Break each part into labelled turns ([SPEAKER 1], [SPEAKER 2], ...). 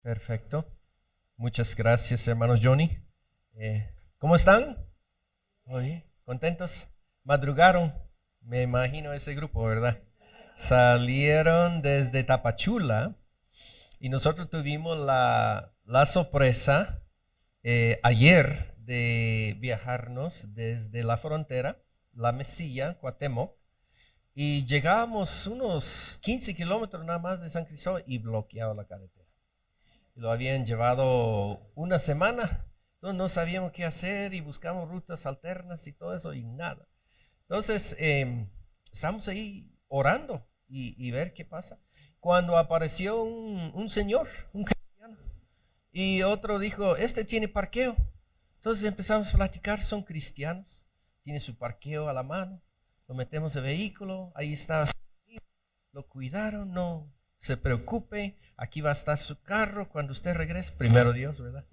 [SPEAKER 1] Perfecto. Muchas gracias, hermanos Johnny. ¿Cómo están? Oye, ¿contentos? Madrugaron, me imagino ese grupo, ¿verdad? Salieron desde Tapachula y nosotros tuvimos la sorpresa ayer de viajarnos desde la frontera, La Mesilla, Cuauhtémoc, y llegábamos unos 15 kilómetros nada más de San Cristóbal y bloqueado la carretera. Lo habían llevado una semana, entonces no sabíamos qué hacer y buscamos rutas alternas y todo eso y nada. Entonces estamos ahí orando y ver qué pasa. Cuando apareció un señor, un cristiano, y otro dijo, este tiene parqueo. Entonces empezamos a platicar, son cristianos, tiene su parqueo a la mano, lo metemos en vehículo, ahí está, lo cuidaron, no se preocupe, aquí va a estar su carro cuando usted regrese, primero Dios, ¿verdad?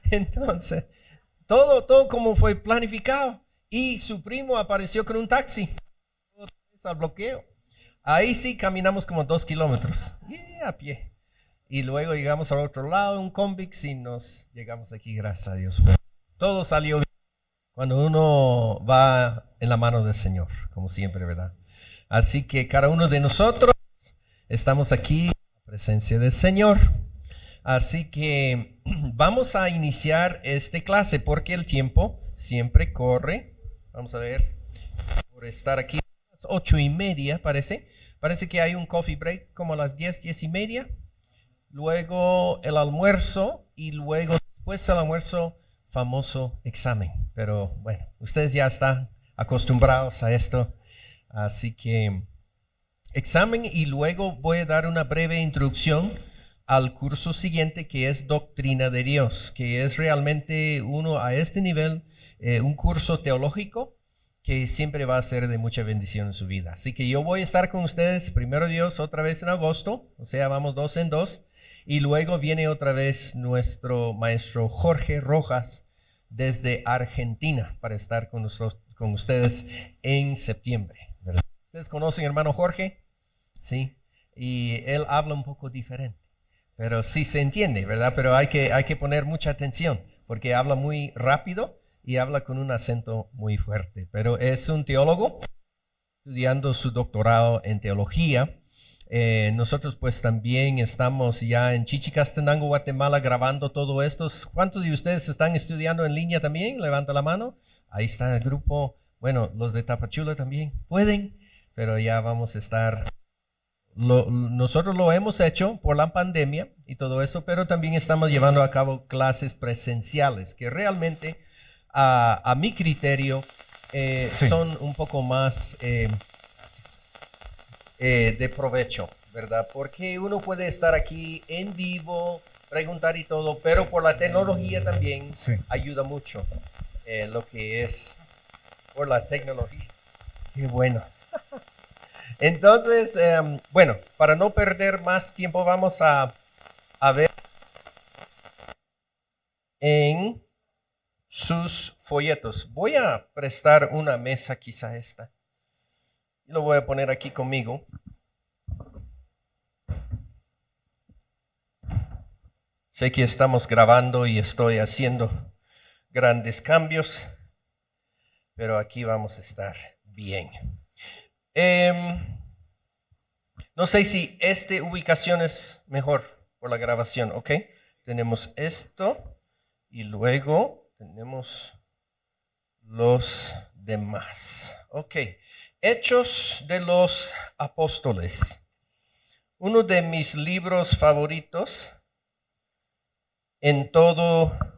[SPEAKER 1] Entonces, todo como fue planificado. Y su primo apareció con un taxi al bloqueo. Ahí sí caminamos como 2 kilómetros a pie. Y luego llegamos al otro lado, un Convix, y nos llegamos aquí, gracias a Dios. Pero todo salió bien cuando uno va en la mano del Señor, como siempre, ¿verdad? Así que cada uno de nosotros estamos aquí en la presencia del Señor. Así que vamos a iniciar esta clase porque el tiempo siempre corre. Vamos a ver, por estar aquí a las 8:30 parece. Parece que hay un coffee break como a las 10:30. Luego el almuerzo y luego después del almuerzo famoso examen. Pero bueno, ustedes ya están acostumbrados a esto. Así que examen y luego voy a dar una breve introducción al curso siguiente que es Doctrina de Dios, que es realmente uno a este nivel, un curso teológico que siempre va a ser de mucha bendición en su vida. Así que yo voy a estar con ustedes, primero Dios, otra vez en agosto, o sea, vamos 2 en 2, y luego viene otra vez nuestro maestro Jorge Rojas desde Argentina para estar con ustedes en septiembre, ¿verdad? ¿Ustedes conocen hermano Jorge? Sí, y él habla un poco diferente, pero sí se entiende, ¿verdad? Pero hay que poner mucha atención porque habla muy rápido y habla con un acento muy fuerte. Pero es un teólogo estudiando su doctorado en teología. Nosotros pues también estamos ya en Chichicastenango, Guatemala, grabando todo esto. ¿Cuántos de ustedes están estudiando en línea también? Levanta la mano. Ahí está el grupo. Bueno, los de Tapachula también pueden, pero ya vamos a estar. Nosotros lo hemos hecho por la pandemia y todo eso, pero también estamos llevando a cabo clases presenciales que realmente a mi criterio
[SPEAKER 2] Sí,
[SPEAKER 1] son un poco más de provecho, ¿verdad? Porque uno puede estar aquí en vivo, preguntar y todo, pero por la tecnología también
[SPEAKER 2] sí.
[SPEAKER 1] ayuda mucho lo que es por la tecnología. Qué bueno. Entonces, bueno, para no perder más tiempo, vamos a ver en sus folletos. Voy a prestar una mesa, quizá esta. Y lo voy a poner aquí conmigo. Sé que estamos grabando y estoy haciendo grandes cambios, pero aquí vamos a estar bien. No sé si esta ubicación es mejor por la grabación, ¿ok? Tenemos esto y luego tenemos los demás. Ok, Hechos de los Apóstoles. Uno de mis libros favoritos en toda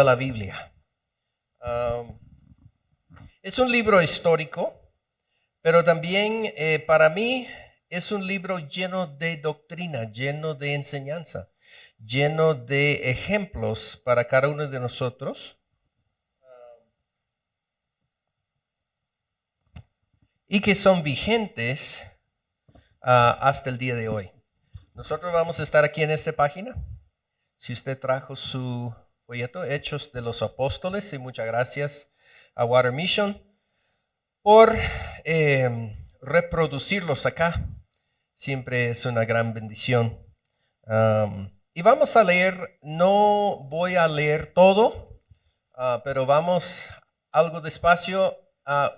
[SPEAKER 1] la Biblia. Um, es un libro histórico, pero también para mí es un libro lleno de doctrina, lleno de enseñanza, lleno de ejemplos para cada uno de nosotros. Y que son vigentes hasta el día de hoy. Nosotros vamos a estar aquí en esta página. Si usted trajo su folleto, Hechos de los Apóstoles, y muchas gracias a Water Mission por reproducirlos acá. Siempre es una gran bendición Y vamos a leer, no voy a leer todo, pero vamos algo despacio.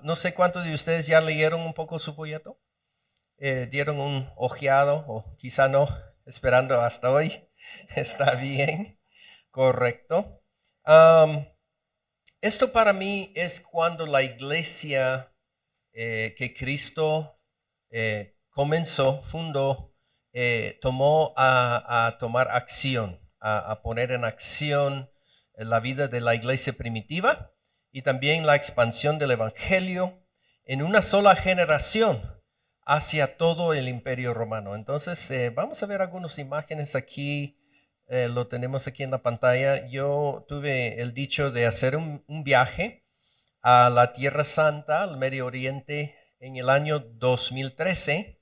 [SPEAKER 1] No sé cuántos de ustedes ya leyeron un poco su folleto, dieron un ojeado o quizá no, esperando hasta hoy. Está bien, correcto. Esto para mí es cuando la iglesia que Cristo fundó, tomó a tomar acción, a poner en acción la vida de la iglesia primitiva y también la expansión del evangelio en una sola generación hacia todo el imperio romano. Entonces, vamos a ver algunas imágenes aquí. Lo tenemos aquí en la pantalla. Yo tuve el dicho de hacer un viaje a la Tierra Santa, al Medio Oriente, en el año 2013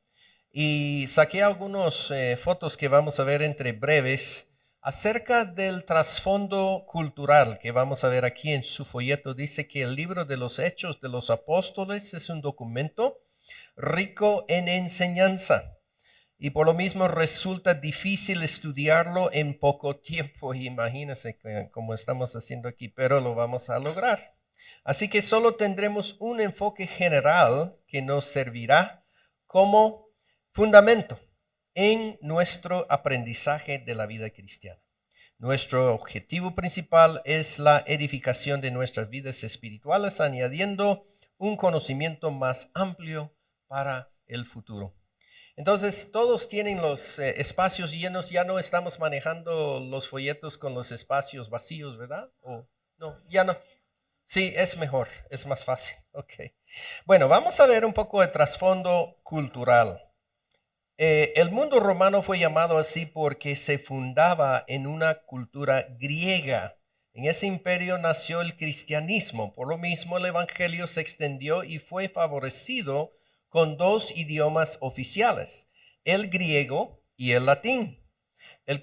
[SPEAKER 1] y saqué algunas fotos que vamos a ver entre breves acerca del trasfondo cultural que vamos a ver aquí en su folleto. Dice que el libro de los Hechos de los Apóstoles es un documento rico en enseñanza y por lo mismo resulta difícil estudiarlo en poco tiempo. Imagínense como estamos haciendo aquí, pero lo vamos a lograr. Así que solo tendremos un enfoque general que nos servirá como fundamento en nuestro aprendizaje de la vida cristiana. Nuestro objetivo principal es la edificación de nuestras vidas espirituales, añadiendo un conocimiento más amplio para el futuro. Entonces, todos tienen los espacios llenos. Ya no estamos manejando los folletos con los espacios vacíos, ¿verdad? ¿O no? Ya no. Sí, es mejor, es más fácil. Ok. Bueno, vamos a ver un poco de trasfondo cultural. El mundo romano fue llamado así porque se fundaba en una cultura griega. En ese imperio nació el cristianismo. Por lo mismo, el evangelio se extendió y fue favorecido con dos idiomas oficiales, el griego y el latín. El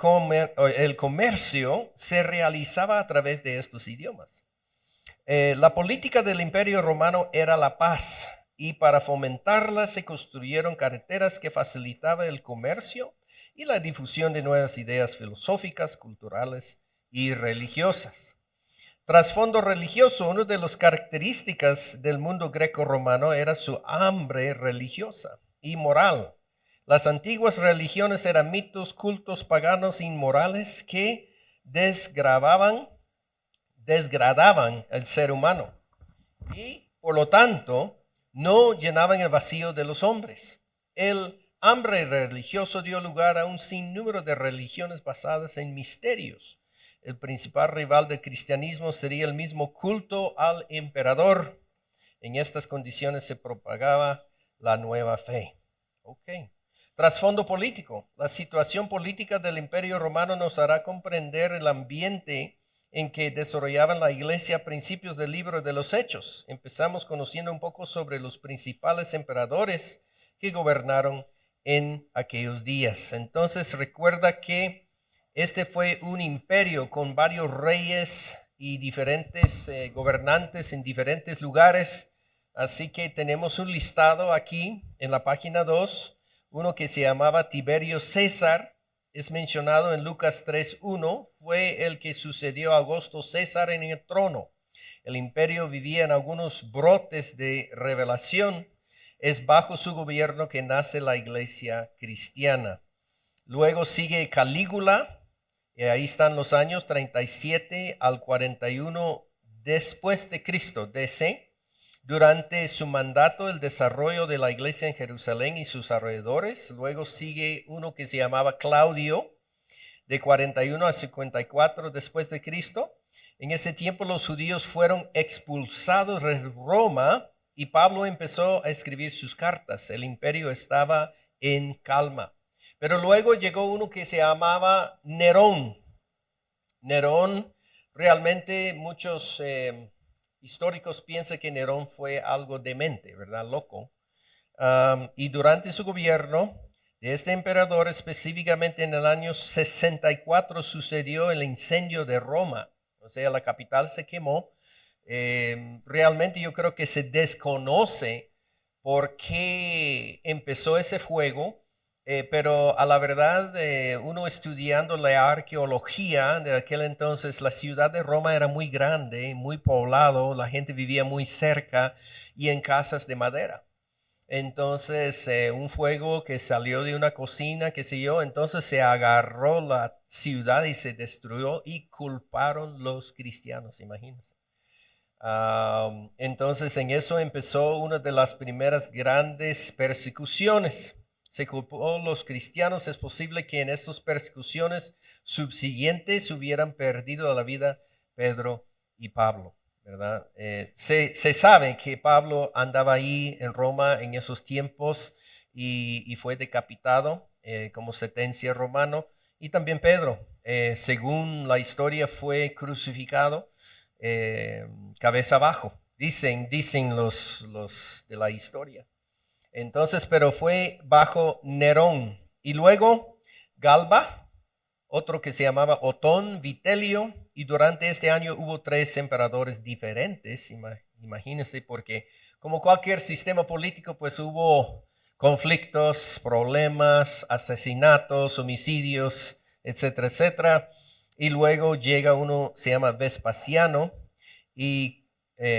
[SPEAKER 1] comercio se realizaba a través de estos idiomas. La política del Imperio Romano era la paz y para fomentarla se construyeron carreteras que facilitaban el comercio y la difusión de nuevas ideas filosóficas, culturales y religiosas. Trasfondo religioso, una de las características del mundo greco-romano era su hambre religiosa y moral. Las antiguas religiones eran mitos, cultos paganos inmorales que desgradaban el ser humano y por lo tanto no llenaban el vacío de los hombres. El hambre religioso dio lugar a un sinnúmero de religiones basadas en misterios. El principal rival del cristianismo sería el mismo culto al emperador. En estas condiciones se propagaba la nueva fe. Okay. Trasfondo político. La situación política del Imperio Romano nos hará comprender el ambiente en que desarrollaban la iglesia a principios del libro de los Hechos. Empezamos conociendo un poco sobre los principales emperadores que gobernaron en aquellos días. Entonces recuerda que este fue un imperio con varios reyes y diferentes gobernantes en diferentes lugares. Así que tenemos un listado aquí en la página 2, uno que se llamaba Tiberio César. Es mencionado en Lucas 3:1, fue el que sucedió a Augusto César en el trono. El imperio vivía en algunos brotes de revelación. Es bajo su gobierno que nace la iglesia cristiana. Luego sigue Calígula, y ahí están los años 37 al 41 después de Cristo, DC. Durante su mandato, el desarrollo de la iglesia en Jerusalén y sus alrededores. Luego sigue uno que se llamaba Claudio, de 41 a 54 después de Cristo. En ese tiempo los judíos fueron expulsados de Roma y Pablo empezó a escribir sus cartas. El imperio estaba en calma. Pero luego llegó uno que se llamaba Nerón. Nerón, realmente muchos históricos piensan que Nerón fue algo demente, ¿verdad? Loco. Y durante su gobierno de este emperador, específicamente en el año 64, sucedió el incendio de Roma. O sea, la capital se quemó. Realmente yo creo que se desconoce por qué empezó ese fuego Pero a la verdad, uno estudiando la arqueología de aquel entonces, la ciudad de Roma era muy grande, muy poblado, la gente vivía muy cerca y en casas de madera. Entonces, un fuego que salió de una cocina, qué sé yo, entonces se agarró la ciudad y se destruyó y culparon los cristianos, imagínense. Entonces, en eso empezó una de las primeras grandes persecuciones. Se culpó a los cristianos. Es posible que en estas persecuciones subsiguientes hubieran perdido la vida Pedro y Pablo, ¿verdad? Se sabe que Pablo andaba ahí en Roma en esos tiempos y fue decapitado como sentencia romano. Y también Pedro, según la historia, fue crucificado eh, cabeza abajo. Dicen los de la historia. Entonces, pero fue bajo Nerón. Y luego Galba, otro que se llamaba Otón, Vitelio, y durante este año hubo 3 emperadores diferentes, imagínense, porque como cualquier sistema político, pues hubo conflictos, problemas, asesinatos, homicidios, etcétera, etcétera. Y luego llega uno, se llama Vespasiano, y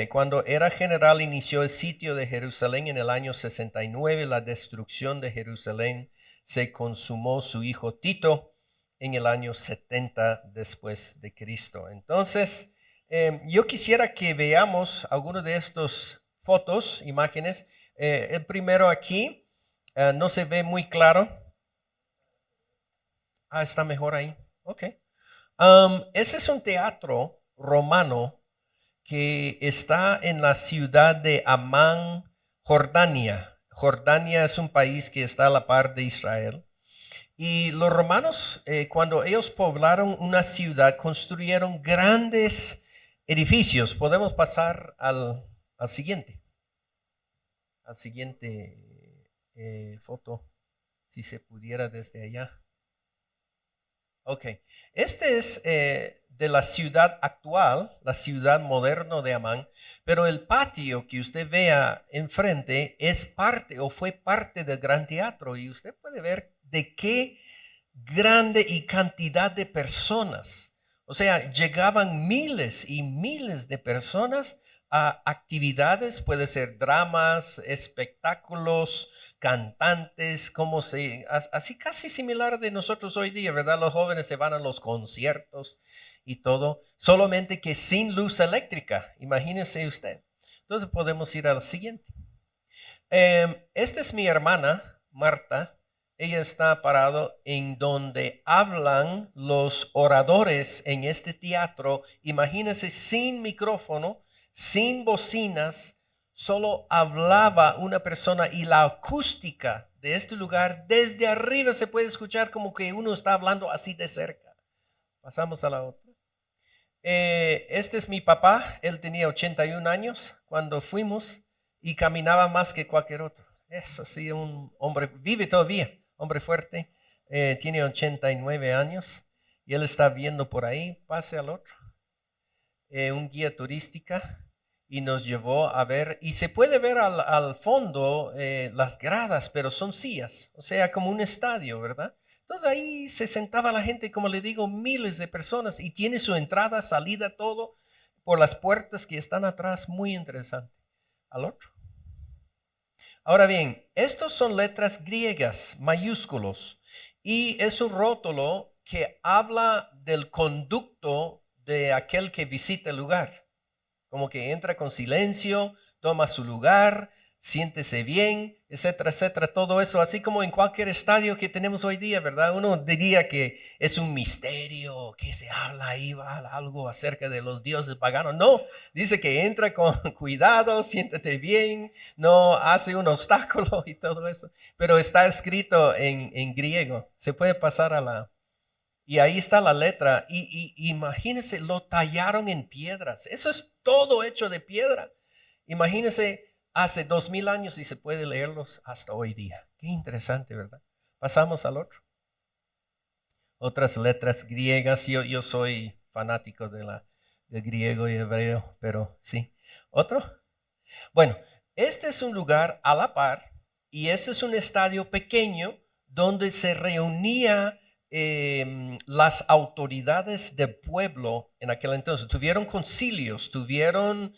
[SPEAKER 1] cuando era general inició el sitio de Jerusalén en el año 69, la destrucción de Jerusalén se consumó su hijo Tito en el año 70 después de Cristo. Entonces, yo quisiera que veamos algunos de estos fotos, imágenes. El primero aquí, no se ve muy claro. Está mejor ahí. Ok. Ese es un teatro romano que está en la ciudad de Amán, Jordania. Jordania es un país que está a la par de Israel. Y los romanos, cuando ellos poblaron una ciudad, construyeron grandes edificios. Podemos pasar al siguiente, al siguiente foto, si se pudiera desde allá. Ok, este es de la ciudad actual, la ciudad moderna de Amán, pero el patio que usted vea enfrente es parte o fue parte del Gran Teatro y usted puede ver de qué grande y cantidad de personas. O sea, llegaban miles y miles de personas a actividades, puede ser dramas, espectáculos, cantantes, así casi similar de nosotros hoy día, ¿verdad? Los jóvenes se van a los conciertos y todo, solamente que sin luz eléctrica, imagínese usted. Entonces podemos ir al siguiente. Esta es mi hermana, Marta. Ella está parado en donde hablan los oradores en este teatro. Imagínense sin micrófono, sin bocinas, solo hablaba una persona y la acústica de este lugar desde arriba se puede escuchar como que uno está hablando así de cerca. Pasamos a la otra. Este es mi papá, él tenía 81 años cuando fuimos y caminaba más que cualquier otro. Es así un hombre, vive todavía, hombre fuerte, tiene 89 años y él está viendo por ahí, pase al otro, un guía turística y nos llevó a ver, y se puede ver al fondo las gradas, pero son sillas, o sea, como un estadio, ¿verdad? Entonces ahí se sentaba la gente, como le digo, miles de personas y tiene su entrada, salida, todo por las puertas que están atrás, muy interesante. Al otro. Ahora bien, estos son letras griegas, mayúsculos, y es un rótulo que habla del conducto de aquel que visita el lugar. Como que entra con silencio, toma su lugar, siéntese bien, etcétera, etcétera, todo eso, así como en cualquier estadio que tenemos hoy día, ¿verdad? Uno diría que es un misterio, que se habla ahí, va algo acerca de los dioses paganos. No, dice que entra con cuidado, siéntete bien, no hace un obstáculo y todo eso, pero está escrito en griego. Se puede pasar a la... Y ahí está la letra. Y imagínense, lo tallaron en piedras. Eso es todo hecho de piedra. Imagínense, hace 2000 años y se puede leerlos hasta hoy día. Qué interesante, ¿verdad? Pasamos al otro. Otras letras griegas. Yo soy fanático de griego y hebreo, pero sí. ¿Otro? Bueno, este es un lugar a la par y este es un estadio pequeño donde se reunía las autoridades del pueblo en aquel entonces. Tuvieron concilios, tuvieron,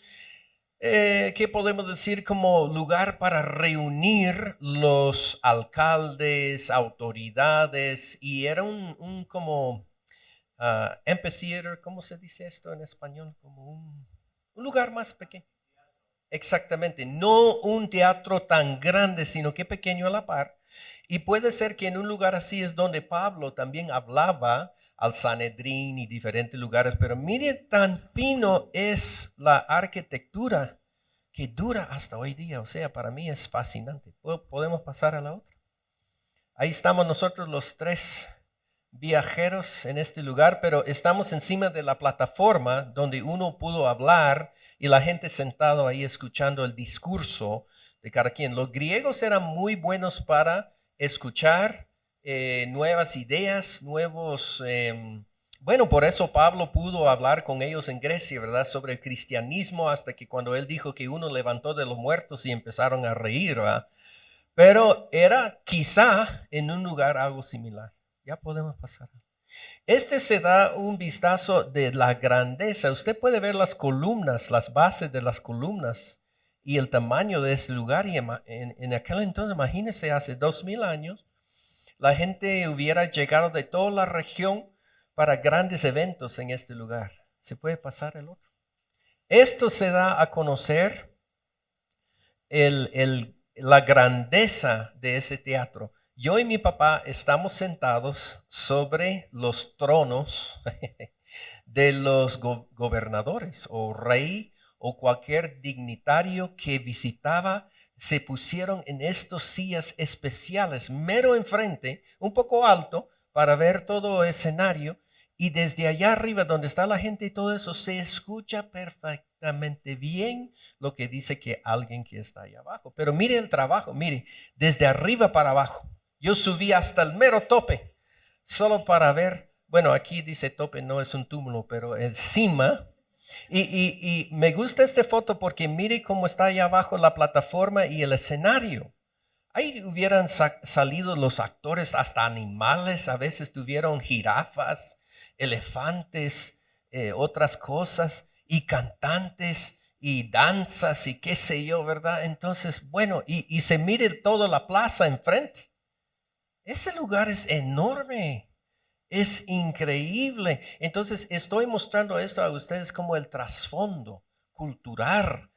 [SPEAKER 1] ¿qué podemos decir? Como lugar para reunir los alcaldes, autoridades, y era un como amphitheater, ¿cómo se dice esto en español? Como un lugar más pequeño. Exactamente, no un teatro tan grande, sino que pequeño a la par. Y puede ser que en un lugar así es donde Pablo también hablaba al Sanedrín y diferentes lugares, pero mire tan fino es la arquitectura que dura hasta hoy día. O sea, para mí es fascinante. Podemos pasar a la otra. Ahí estamos nosotros los tres viajeros en este lugar, pero estamos encima de la plataforma donde uno pudo hablar y la gente sentado ahí escuchando el discurso de cada quien. Los griegos eran muy buenos para escuchar nuevas ideas, nuevos... bueno, por eso Pablo pudo hablar con ellos en Grecia, ¿verdad? Sobre el cristianismo, hasta que cuando él dijo que uno levantó de los muertos y empezaron a reír, ¿verdad? Pero era quizá en un lugar algo similar. Ya podemos pasar. Este se da un vistazo de la grandeza. Usted puede ver las columnas, las bases de las columnas y el tamaño de ese lugar. Y en aquel entonces, imagínese, hace 2000 años, la gente hubiera llegado de toda la región para grandes eventos en este lugar. Se puede pasar el otro. Esto se da a conocer la grandeza de ese teatro. Yo y mi papá estamos sentados sobre los tronos de los gobernadores o rey o cualquier dignitario que visitaba. Se pusieron en estos sillas especiales, mero enfrente, un poco alto, para ver todo el escenario. Y desde allá arriba, donde está la gente y todo eso, se escucha perfectamente bien lo que dice que alguien que está ahí abajo. Pero mire el trabajo, mire, desde arriba para abajo. Yo subí hasta el mero tope, solo para ver, bueno, aquí dice tope, no es un túmulo, pero encima. Y me gusta esta foto porque mire cómo está ahí abajo la plataforma y el escenario. Ahí hubieran salido los actores, hasta animales, a veces tuvieron jirafas, elefantes, otras cosas, y cantantes, y danzas, y qué sé yo, ¿verdad? Entonces, bueno, y se mire toda la plaza enfrente. Ese lugar es enorme, es increíble. Entonces, estoy mostrando esto a ustedes como el trasfondo cultural,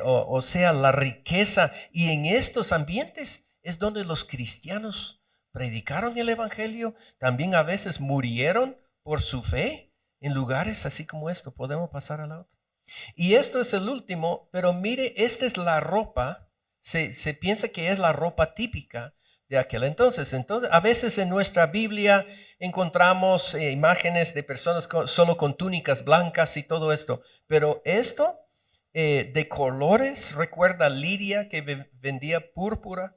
[SPEAKER 1] o sea, la riqueza. Y en estos ambientes es donde los cristianos predicaron el evangelio, también a veces murieron por su fe en lugares así como esto. Podemos pasar a la otra. Y esto es el último, pero mire, esta es la ropa, se piensa que es la ropa típica de aquel entonces. Entonces, a veces en nuestra Biblia encontramos imágenes de personas solo con túnicas blancas y todo esto, pero esto de colores, recuerda Lidia que vendía púrpura,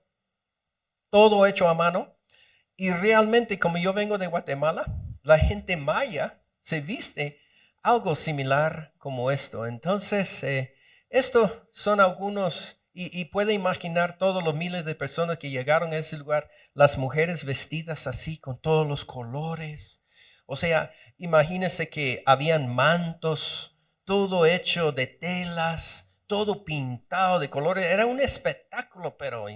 [SPEAKER 1] todo hecho a mano. Y realmente, como yo vengo de Guatemala, la gente maya se viste algo similar como esto. Entonces, esto son algunos, y puede imaginar todos los miles de personas que llegaron a ese lugar, las mujeres vestidas así, con todos los colores. O sea, imagínense que habían mantos, todo hecho de telas, todo pintado de colores. Era un espectáculo, pero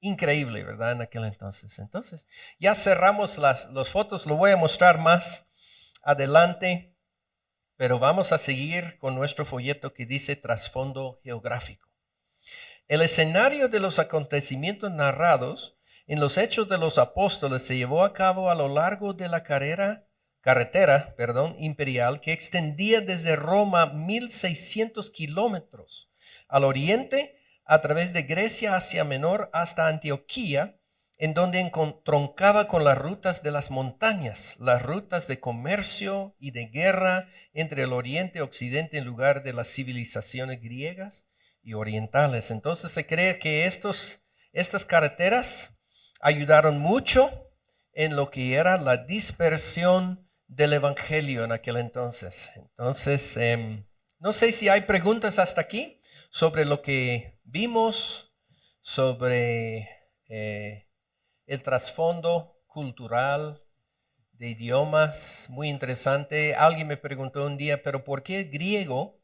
[SPEAKER 1] increíble, ¿verdad? En aquel entonces. Entonces, ya cerramos las fotos, lo voy a mostrar más adelante, pero vamos a seguir con nuestro folleto que dice trasfondo geográfico. El escenario de los acontecimientos narrados en los Hechos de los Apóstoles se llevó a cabo a lo largo de la carretera imperial que extendía desde Roma 1600 kilómetros al oriente a través de Grecia, Asia Menor, hasta Antioquía, en donde entroncaba con las rutas de las montañas, las rutas de comercio y de guerra entre el oriente y occidente en lugar de las civilizaciones griegas y orientales. Entonces se cree que estas carreteras ayudaron mucho en lo que era la dispersión del evangelio en aquel entonces. Entonces, no sé si hay preguntas hasta aquí sobre lo que vimos, sobre el trasfondo cultural de idiomas, muy interesante. Alguien me preguntó un día, ¿pero por qué griego?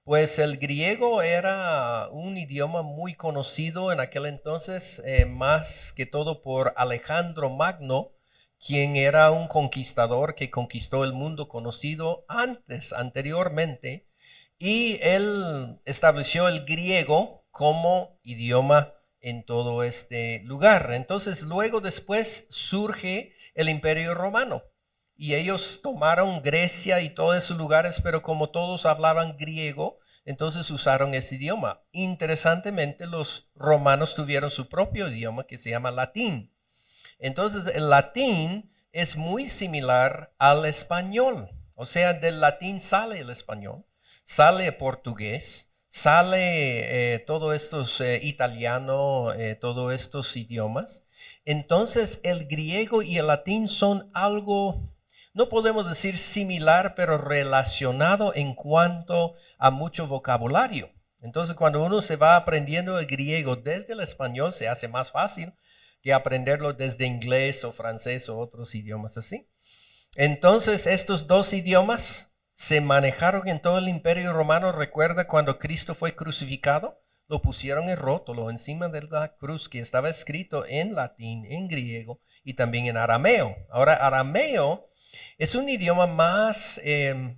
[SPEAKER 1] Pues el griego era un idioma muy conocido en aquel entonces, más que todo por Alejandro Magno, quien era un conquistador que conquistó el mundo conocido anteriormente, y él estableció el griego como idioma en todo este lugar. Entonces, luego después surge el Imperio Romano y ellos tomaron Grecia y todos esos lugares, pero como todos hablaban griego, entonces usaron ese idioma. Interesantemente, los romanos tuvieron su propio idioma que se llama latín. Entonces, el latín es muy similar al español. O sea, del latín sale el español, sale portugués, sale todos estos italiano, todos estos idiomas. Entonces, el griego y el latín son algo, no podemos decir similar, pero relacionado en cuanto a mucho vocabulario. Entonces, cuando uno se va aprendiendo el griego desde el español, se hace más fácil que aprenderlo desde inglés o francés o otros idiomas así. Entonces, estos dos idiomas se manejaron en todo el Imperio Romano. Recuerda cuando Cristo fue crucificado, lo pusieron en rótulo encima de la cruz que estaba escrito en latín, en griego y también en arameo. Ahora, arameo es un idioma más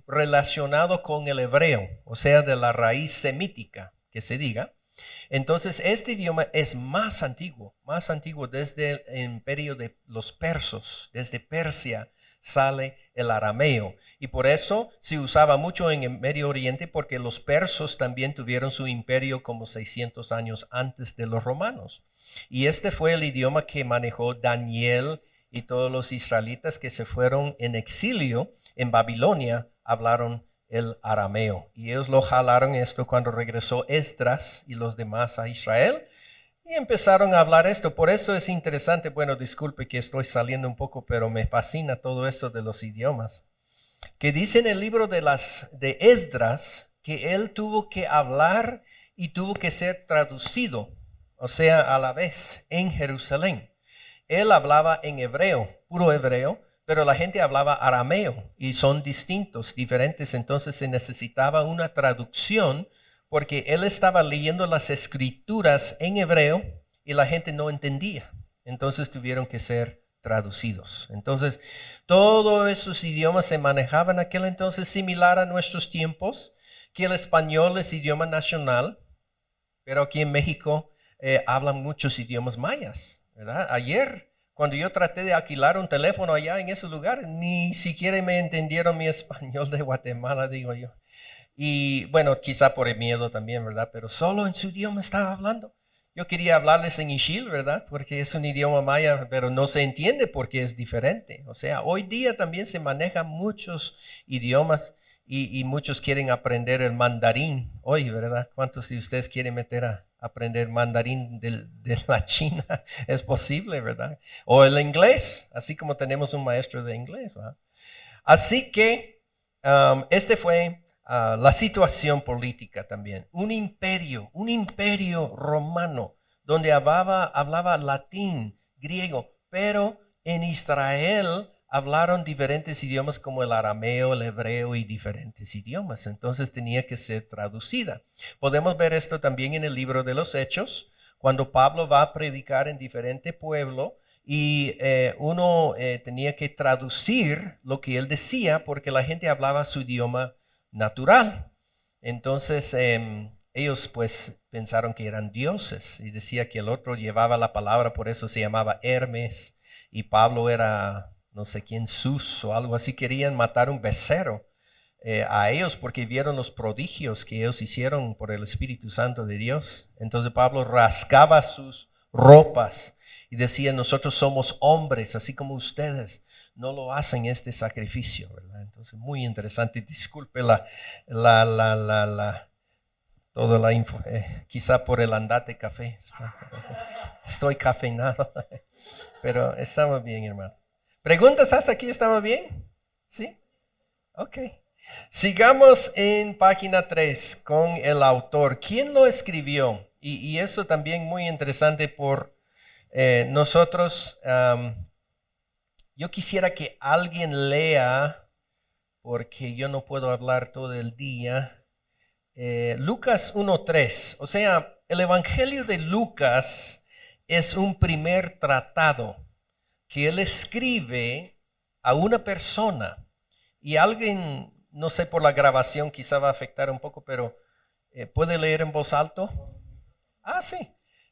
[SPEAKER 1] relacionado con el hebreo, o sea, de la raíz semítica, que se diga. Entonces, este idioma es más antiguo desde el imperio de los persos, desde Persia sale el arameo. Y por eso se usaba mucho en el Medio Oriente, porque los persos también tuvieron su imperio como 600 años antes de los romanos. Y este fue el idioma que manejó Daniel y todos los israelitas que se fueron en exilio en Babilonia, hablaron el arameo. Y ellos lo jalaron esto cuando regresó Esdras y los demás a Israel. Y empezaron a hablar esto. Por eso es interesante. Bueno, disculpe que estoy saliendo un poco, pero me fascina todo esto de los idiomas. Que dice en el libro de Esdras que él tuvo que hablar y tuvo que ser traducido, o sea, a la vez, en Jerusalén. Él hablaba en hebreo, puro hebreo, pero la gente hablaba arameo y son distintos, diferentes. Entonces se necesitaba una traducción porque él estaba leyendo las escrituras en hebreo y la gente no entendía. Entonces tuvieron que ser traducidos. Entonces, todos esos idiomas se manejaban en aquel entonces similar a nuestros tiempos, que el español es idioma nacional, pero aquí en México hablan muchos idiomas mayas, ¿verdad? Ayer, cuando yo traté de alquilar un teléfono allá en ese lugar, ni siquiera me entendieron mi español de Guatemala, digo yo. Y bueno, quizá por el miedo también, ¿verdad? Pero solo en su idioma estaba hablando. Yo quería hablarles en Ixil, ¿verdad? Porque es un idioma maya, pero no se entiende porque es diferente. O sea, hoy día también se manejan muchos idiomas y muchos quieren aprender el mandarín hoy, ¿verdad? ¿Cuántos de ustedes quieren meter a aprender mandarín de la China? Es posible, ¿verdad? O el inglés, así como tenemos un maestro de inglés, ¿verdad? Así que este fue la situación política también. Un imperio romano donde hablaba latín, griego, pero en Israel hablaron diferentes idiomas como el arameo, el hebreo y diferentes idiomas. Entonces tenía que ser traducida. Podemos ver esto también en el libro de los Hechos, cuando Pablo va a predicar en diferente pueblo y uno tenía que traducir lo que él decía porque la gente hablaba su idioma natural. Entonces ellos pues pensaron que eran dioses y decía que el otro llevaba la palabra, por eso se llamaba Hermes y Pablo era no sé quién, Sus o algo así. Querían matar un becerro a ellos porque vieron los prodigios que ellos hicieron por el Espíritu Santo de Dios. Entonces Pablo rasgaba sus ropas y decía, nosotros somos hombres así como ustedes, no lo hacen este sacrificio, ¿verdad? Entonces muy interesante. Disculpe toda la info, quizá por el andate café, estoy cafeinado, pero estamos bien, hermano. ¿Preguntas hasta aquí? ¿Estamos bien? ¿Sí? Ok. Sigamos en página 3 con el autor. ¿Quién lo escribió? Y eso también muy interesante por Yo quisiera que alguien lea, porque yo no puedo hablar todo el día, Lucas 1:3. O sea, el Evangelio de Lucas es un primer tratado que él escribe a una persona. Y alguien, no sé, por la grabación quizá va a afectar un poco, pero ¿puede leer en voz alta? Ah, sí.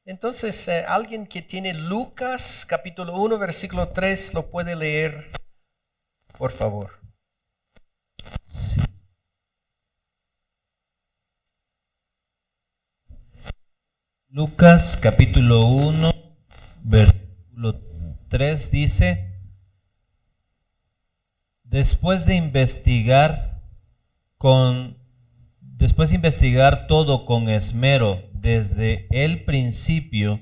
[SPEAKER 1] Entonces, alguien que tiene Lucas capítulo 1, versículo 3, lo puede leer, por favor.
[SPEAKER 2] Sí. Lucas capítulo 1, versículo 3 dice, después de investigar todo con esmero desde el principio,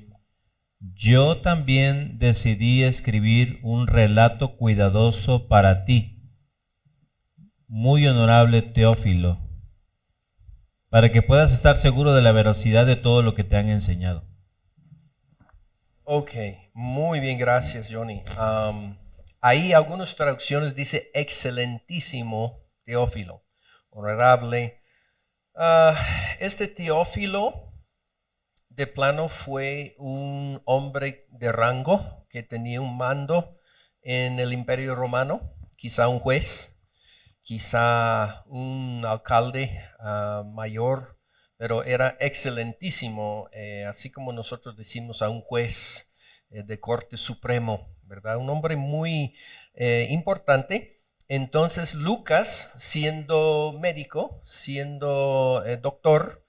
[SPEAKER 2] yo también decidí escribir un relato cuidadoso para ti, muy honorable Teófilo, para que puedas estar seguro de la veracidad de todo lo que te han enseñado.
[SPEAKER 1] Ok, muy bien, gracias, Johnny. Ahí algunas traducciones dice excelentísimo Teófilo, honorable. Este Teófilo de plano fue un hombre de rango que tenía un mando en el Imperio Romano, quizá un juez, quizá un alcalde mayor, pero era excelentísimo, así como nosotros decimos a un juez de corte supremo, ¿verdad? Un hombre muy importante. Entonces Lucas, siendo médico, siendo doctor,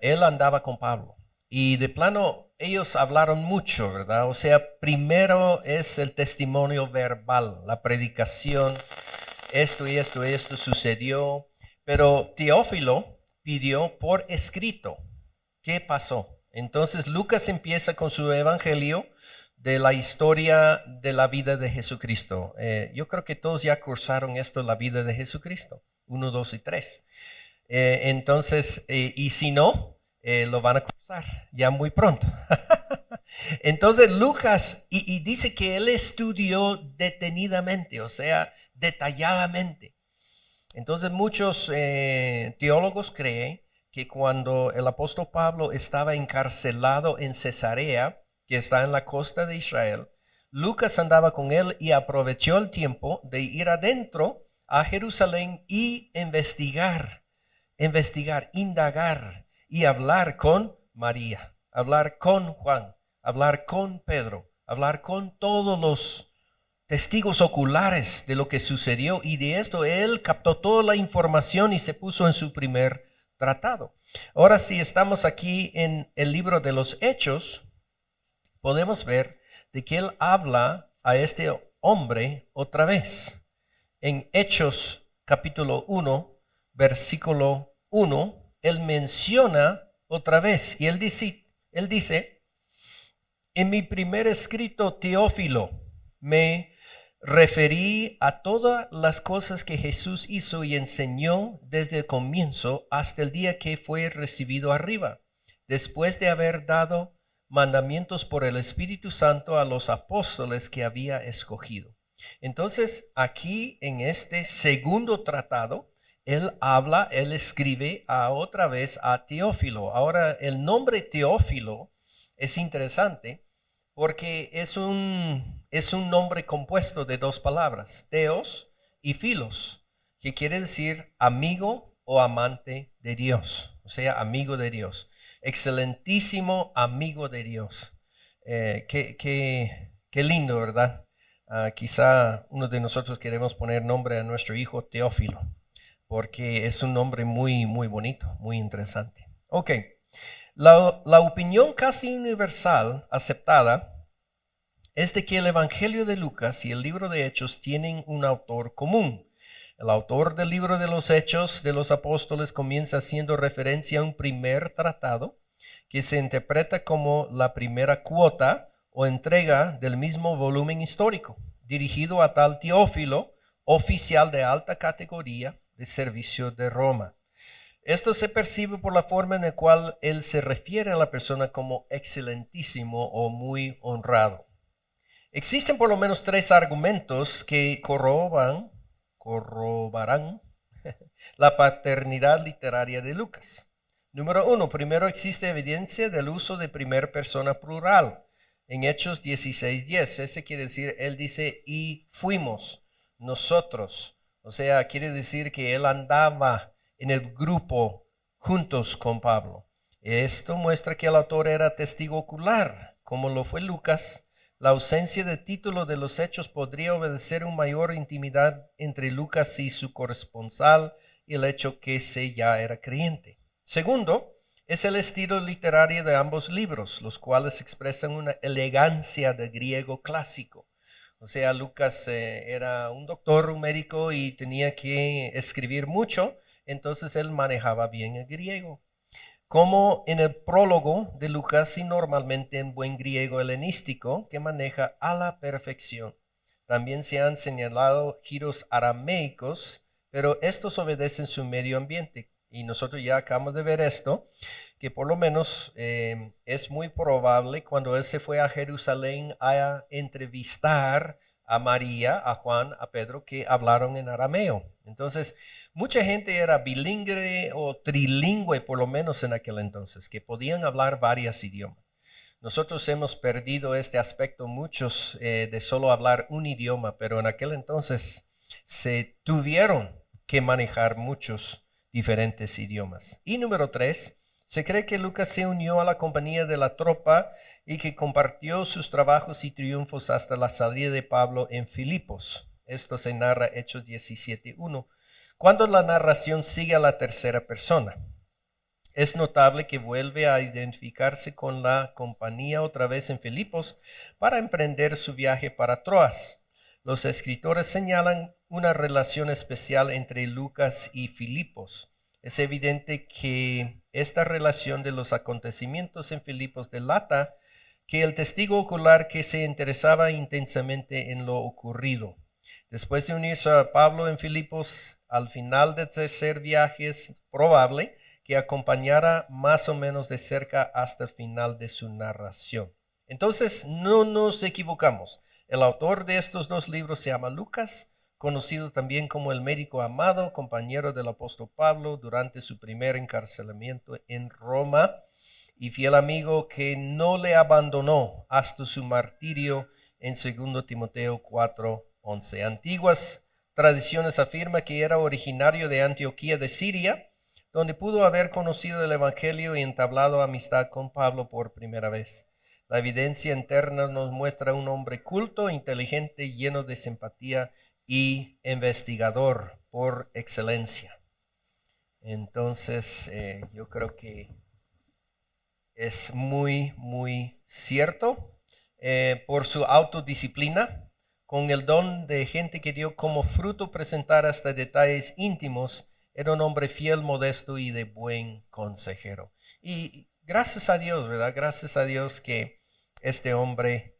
[SPEAKER 1] él andaba con Pablo. Y de plano, ellos hablaron mucho, ¿verdad? O sea, primero es el testimonio verbal, la predicación, esto y esto y esto sucedió, pero Teófilo pidió por escrito qué pasó. Entonces Lucas empieza con su evangelio de la historia de la vida de Jesucristo. Yo creo que todos ya cursaron esto, la vida de Jesucristo, 1, 2 y 3. Entonces, y si no, lo van a cursar ya muy pronto. Entonces Lucas, y dice que él estudió detenidamente, o sea, detalladamente. Entonces muchos teólogos creen que cuando el apóstol Pablo estaba encarcelado en Cesarea, que está en la costa de Israel, Lucas andaba con él y aprovechó el tiempo de ir adentro a Jerusalén y investigar, indagar y hablar con María, hablar con Juan, hablar con Pedro, hablar con todos los testigos oculares de lo que sucedió, y de esto él captó toda la información y se puso en su primer tratado. Ahora, si estamos aquí en el libro de los Hechos, podemos ver de que él habla a este hombre otra vez. En Hechos capítulo 1, versículo 1, él menciona otra vez y él dice, en mi primer escrito, Teófilo, me referí a todas las cosas que Jesús hizo y enseñó desde el comienzo hasta el día que fue recibido arriba, después de haber dado mandamientos por el Espíritu Santo a los apóstoles que había escogido. Entonces, aquí en este segundo tratado, él escribe otra vez a Teófilo. Ahora, el nombre Teófilo es interesante porque es un nombre compuesto de dos palabras, teos y filos, que quiere decir amigo o amante de Dios, o sea, amigo de Dios. Excelentísimo amigo de Dios. Qué lindo, ¿verdad? Quizá uno de nosotros queremos poner nombre a nuestro hijo Teófilo, porque es un nombre muy, muy bonito, muy interesante. Ok, la opinión casi universal aceptada es de que el Evangelio de Lucas y el libro de Hechos tienen un autor común. El autor del libro de los Hechos de los Apóstoles comienza haciendo referencia a un primer tratado que se interpreta como la primera cuota o entrega del mismo volumen histórico, dirigido a tal Teófilo, oficial de alta categoría de servicio de Roma. Esto se percibe por la forma en la cual él se refiere a la persona como excelentísimo o muy honrado. Existen por lo menos 3 argumentos que corroborarán la paternidad literaria de Lucas. Número 1, primero existe evidencia del uso de primera persona plural. En Hechos 16:10, ese quiere decir, él dice, y fuimos, nosotros. O sea, quiere decir que él andaba en el grupo juntos con Pablo. Esto muestra que el autor era testigo ocular, como lo fue Lucas. La ausencia de título de los hechos podría obedecer una mayor intimidad entre Lucas y su corresponsal y el hecho que se ya era creyente. Segundo, es el estilo literario de ambos libros, los cuales expresan una elegancia de griego clásico. O sea, Lucas era un doctor, un médico y tenía que escribir mucho, entonces él manejaba bien el griego. Como en el prólogo de Lucas y normalmente en buen griego helenístico que maneja a la perfección. También se han señalado giros arameicos, pero estos obedecen su medio ambiente. Y nosotros ya acabamos de ver esto, que por lo menos es muy probable cuando él se fue a Jerusalén a entrevistar a María, a Juan, a Pedro, que hablaron en arameo. Entonces, mucha gente era bilingüe o trilingüe, por lo menos en aquel entonces, que podían hablar varios idiomas. Nosotros hemos perdido este aspecto, muchos, de solo hablar un idioma, pero en aquel entonces se tuvieron que manejar muchos diferentes idiomas. Y número 3, se cree que Lucas se unió a la compañía de la tropa y que compartió sus trabajos y triunfos hasta la salida de Pablo en Filipos. Esto se narra Hechos 17:1. Cuando la narración sigue a la tercera persona, es notable que vuelve a identificarse con la compañía otra vez en Filipos para emprender su viaje para Troas. Los escritores señalan una relación especial entre Lucas y Filipos. Es evidente que esta relación de los acontecimientos en Filipos delata que el testigo ocular que se interesaba intensamente en lo ocurrido. Después de unirse a Pablo en Filipos, al final del tercer viaje es probable que acompañara más o menos de cerca hasta el final de su narración. Entonces, no nos equivocamos. El autor de estos 2 libros se llama Lucas, conocido también como el médico amado, compañero del apóstol Pablo durante su primer encarcelamiento en Roma y fiel amigo que no le abandonó hasta su martirio en 2 Timoteo 4:11. Antiguas tradiciones afirman que era originario de Antioquía de Siria, donde pudo haber conocido el evangelio y entablado amistad con Pablo por primera vez. La evidencia interna nos muestra un hombre culto, inteligente, lleno de simpatía y investigador por excelencia. Entonces, yo creo que es muy, muy cierto. Por su autodisciplina, con el don de gente que dio como fruto presentar hasta detalles íntimos, era un hombre fiel, modesto y de buen consejero. Y gracias a Dios, ¿verdad? Gracias a Dios que este hombre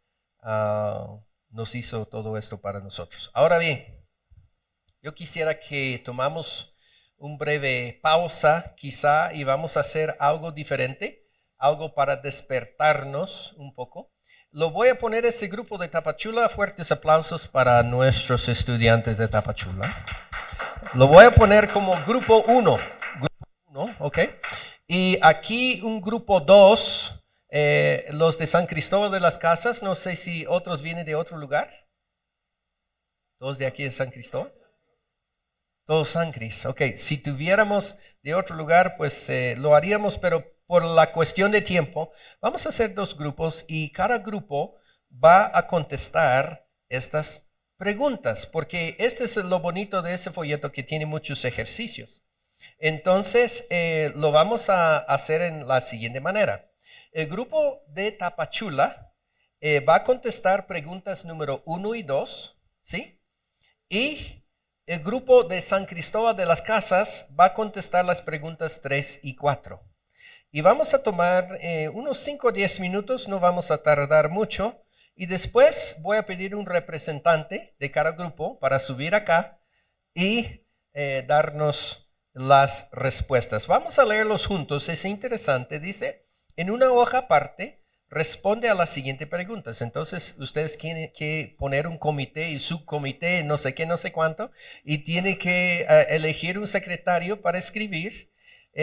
[SPEAKER 1] nos hizo todo esto para nosotros. Ahora bien, yo quisiera que tomamos un breve pausa quizá y vamos a hacer algo diferente, algo para despertarnos un poco. Lo voy a poner este grupo de Tapachula. Fuertes aplausos para nuestros estudiantes de Tapachula. Lo voy a poner como grupo 1. Grupo 1, ¿ok? Y aquí un grupo 2. Los de San Cristóbal de las Casas, no sé si otros vienen de otro lugar. ¿Todos de aquí de San Cristóbal? Todos San Cris. Ok, si tuviéramos de otro lugar, pues lo haríamos, pero por la cuestión de tiempo, vamos a hacer 2 grupos y cada grupo va a contestar estas preguntas, porque este es lo bonito de ese folleto que tiene muchos ejercicios. Entonces, lo vamos a hacer en la siguiente manera. El grupo de Tapachula va a contestar preguntas número 1 y 2, ¿sí? Y el grupo de San Cristóbal de las Casas va a contestar las preguntas 3 y 4. Y vamos a tomar unos 5 o 10 minutos, no vamos a tardar mucho. Y después voy a pedir un representante de cada grupo para subir acá y darnos las respuestas. Vamos a leerlos juntos, es interesante. Dice, en una hoja aparte, responde a las siguientes preguntas. Entonces, ustedes tienen que poner un comité y subcomité, no sé qué, no sé cuánto, y tiene que elegir un secretario para escribir.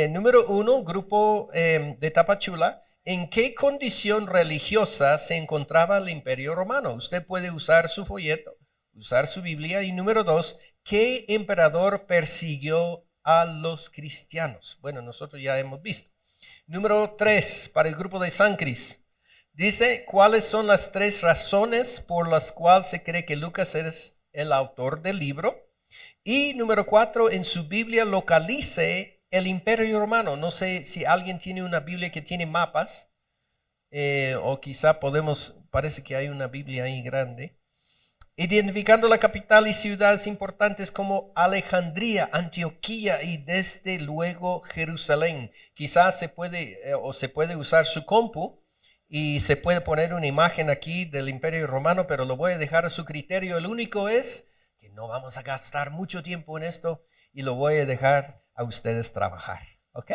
[SPEAKER 1] Número 1, grupo de Tapachula. ¿En qué condición religiosa se encontraba el Imperio Romano? Usted puede usar su folleto, usar su Biblia. Y número 2, ¿qué emperador persiguió a los cristianos? Bueno, nosotros ya hemos visto. Número 3, para el grupo de San Cris. Dice, ¿cuáles son las 3 razones por las cuales se cree que Lucas es el autor del libro? Y número 4, en su Biblia localice el Imperio Romano. No sé si alguien tiene una Biblia que tiene mapas, o quizá parece que hay una Biblia ahí grande. Identificando la capital y ciudades importantes como Alejandría, Antioquía y desde luego Jerusalén. Quizás se puede usar su compu y se puede poner una imagen aquí del Imperio Romano, pero lo voy a dejar a su criterio. El único es que no vamos a gastar mucho tiempo en esto y lo voy a dejar a ustedes trabajar. ¿Ok?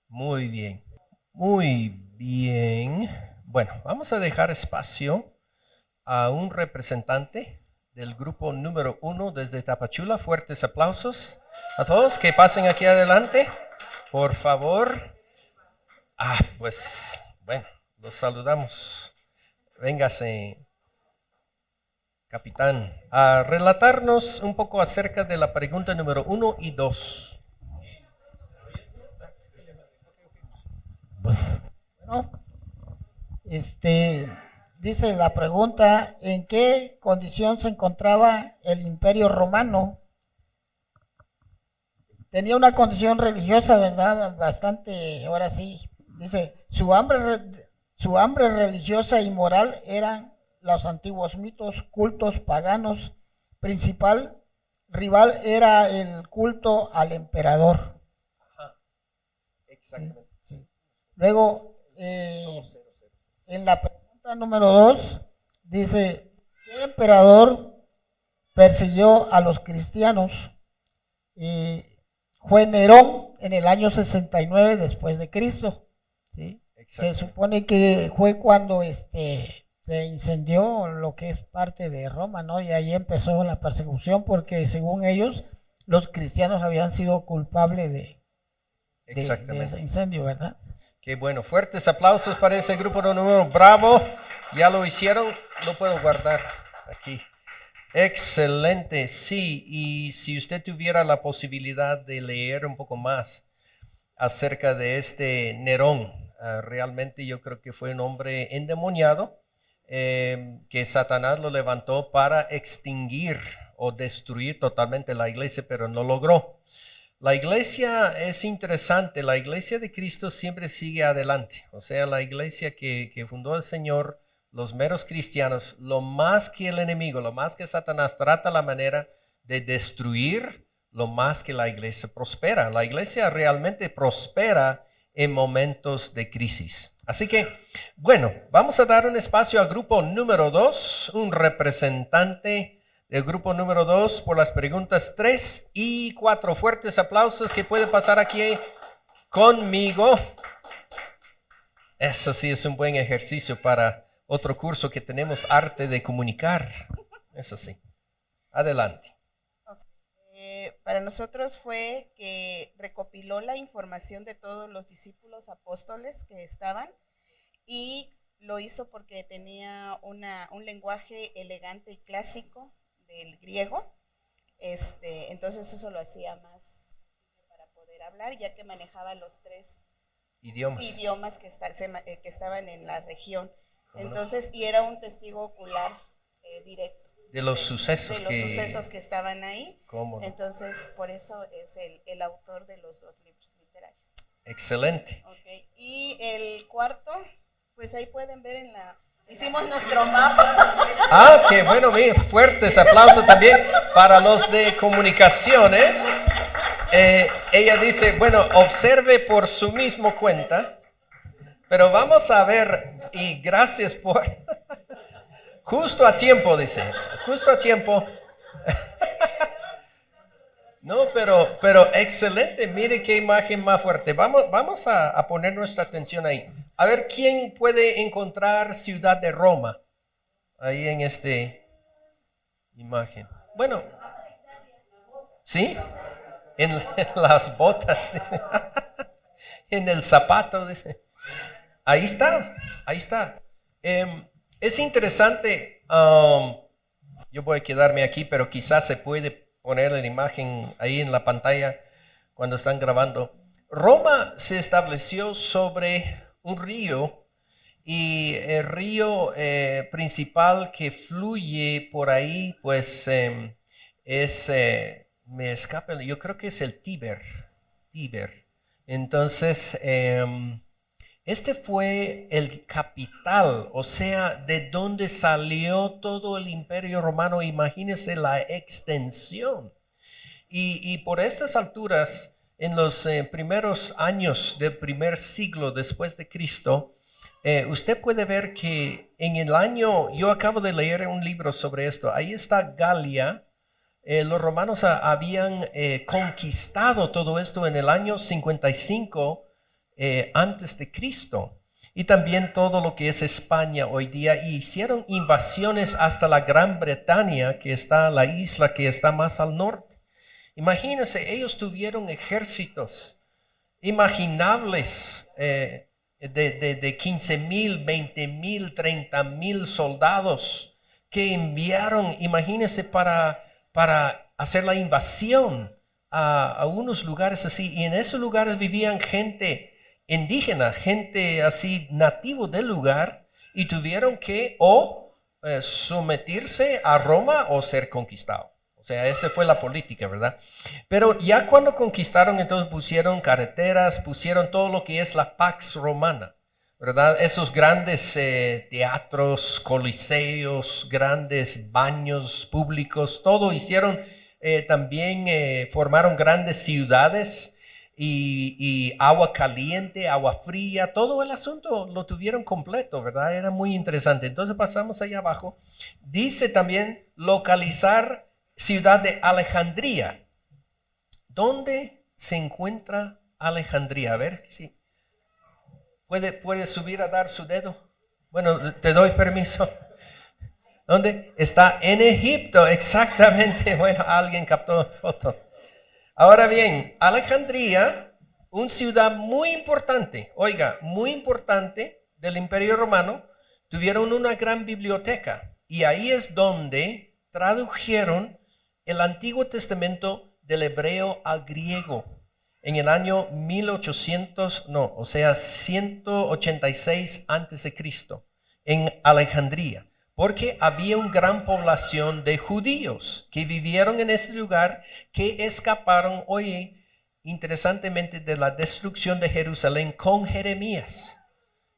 [SPEAKER 1] Muy bien. Muy bien. Bueno, vamos a dejar espacio a un representante del grupo número 1 desde Tapachula. Fuertes aplausos a todos que pasen aquí adelante, por favor. Pues bueno, los saludamos. Véngase, capitán, a relatarnos un poco acerca de la pregunta número 1 y 2.
[SPEAKER 3] Bueno, dice la pregunta, ¿en qué condición se encontraba el Imperio Romano? Tenía una condición religiosa, ¿verdad? Bastante, ahora sí. Dice, su hambre religiosa y moral eran los antiguos mitos, cultos paganos. Principal rival era el culto al emperador.
[SPEAKER 1] Ajá, exactamente.
[SPEAKER 3] Sí. Luego, en la pregunta número 2, dice, ¿qué emperador persiguió a los cristianos? Fue Nerón en el año 69 después de Cristo. ¿Sí? Se supone que fue cuando se incendió lo que es parte de Roma, ¿no? Y ahí empezó la persecución porque según ellos los cristianos habían sido culpables de ese incendio, ¿verdad?
[SPEAKER 1] Qué bueno, fuertes aplausos para ese grupo de número. Bravo, ya lo hicieron, lo puedo guardar aquí. Excelente, sí, y si usted tuviera la posibilidad de leer un poco más acerca de este Nerón, realmente yo creo que fue un hombre endemoniado, que Satanás lo levantó para extinguir o destruir totalmente la iglesia, pero no logró. La iglesia es interesante, la iglesia de Cristo siempre sigue adelante, o sea, la iglesia que fundó el Señor, los meros cristianos, lo más que el enemigo, lo más que Satanás trata la manera de destruir, lo más que la iglesia prospera. La iglesia realmente prospera en momentos de crisis. Así que, bueno, vamos a dar un espacio al grupo número 2, un representante del grupo número 2 por las preguntas 3 y 4. Fuertes aplausos que puede pasar aquí conmigo. Eso sí es un buen ejercicio para otro curso que tenemos, arte de comunicar. Eso sí. Adelante.
[SPEAKER 4] Para nosotros fue que recopiló la información de todos los discípulos apóstoles que estaban y lo hizo porque tenía un lenguaje elegante y clásico del griego, entonces eso lo hacía más para poder hablar, ya que manejaba los 3 idiomas que estaban en la región. Entonces, y era un testigo ocular directo
[SPEAKER 1] de los sucesos
[SPEAKER 4] que estaban ahí.
[SPEAKER 1] ¿Cómo no?
[SPEAKER 4] Entonces, por eso es el autor de los 2 libros literarios.
[SPEAKER 1] Excelente.
[SPEAKER 4] Okay. Y el cuarto, pues ahí pueden ver hicimos nuestro mapa.
[SPEAKER 1] Qué bueno, fuertes aplausos también para los de comunicaciones. Ella dice, bueno, observe por su mismo cuenta, pero vamos a ver, y gracias por... Justo a tiempo, dice, justo a tiempo. No, pero excelente. Mire qué imagen más fuerte. Vamos a poner nuestra atención ahí. A ver, ¿quién puede encontrar Ciudad de Roma? Ahí en este imagen. Bueno, ¿sí? En las botas, dice. En el zapato, dice. Ahí está, ahí está. Es interesante. Yo voy a quedarme aquí, pero quizás se puede poner la imagen ahí en la pantalla cuando están grabando. Roma se estableció sobre un río y el río principal que fluye por ahí, pues es, me escapa, yo creo que es el Tíber. Entonces, este fue el capital, o sea, de donde salió todo el imperio romano. Imagínense la extensión. Y por estas alturas, en los primeros años del primer siglo después de Cristo, usted puede ver que en el año, yo acabo de leer un libro sobre esto, ahí está Galia. Los romanos habían conquistado todo esto en el año 55 antes de Cristo, y también todo lo que es España hoy día, y hicieron invasiones hasta la Gran Bretaña, que está la isla que está más al norte. Imagínense, ellos tuvieron ejércitos imaginables de 15,000, 20,000, 30,000 soldados que enviaron, imagínense, para hacer la invasión a unos lugares así. Y en esos lugares vivían gente indígena, gente así nativo del lugar, y tuvieron que someterse a Roma o ser conquistados. O sea, esa fue la política, ¿verdad? Pero ya cuando conquistaron, entonces pusieron carreteras, pusieron todo lo que es la Pax Romana, ¿verdad? Esos grandes teatros, coliseos, grandes baños públicos, todo hicieron. También formaron grandes ciudades y agua caliente, agua fría, todo el asunto lo tuvieron completo, ¿verdad? Era muy interesante. Entonces pasamos allá abajo. Dice también localizar ciudad de Alejandría. ¿Dónde se encuentra Alejandría? A ver si puede subir a dar su dedo. Bueno, te doy permiso. ¿Dónde? Está en Egipto, exactamente. Bueno, alguien captó foto. Ahora bien, Alejandría, una ciudad muy importante, oiga, muy importante del Imperio Romano, tuvieron una gran biblioteca, y ahí es donde tradujeron el Antiguo Testamento del hebreo al griego en el año 186 antes de Cristo, en Alejandría. Porque había una gran población de judíos que vivieron en este lugar, que escaparon, oye, interesantemente, de la destrucción de Jerusalén con Jeremías.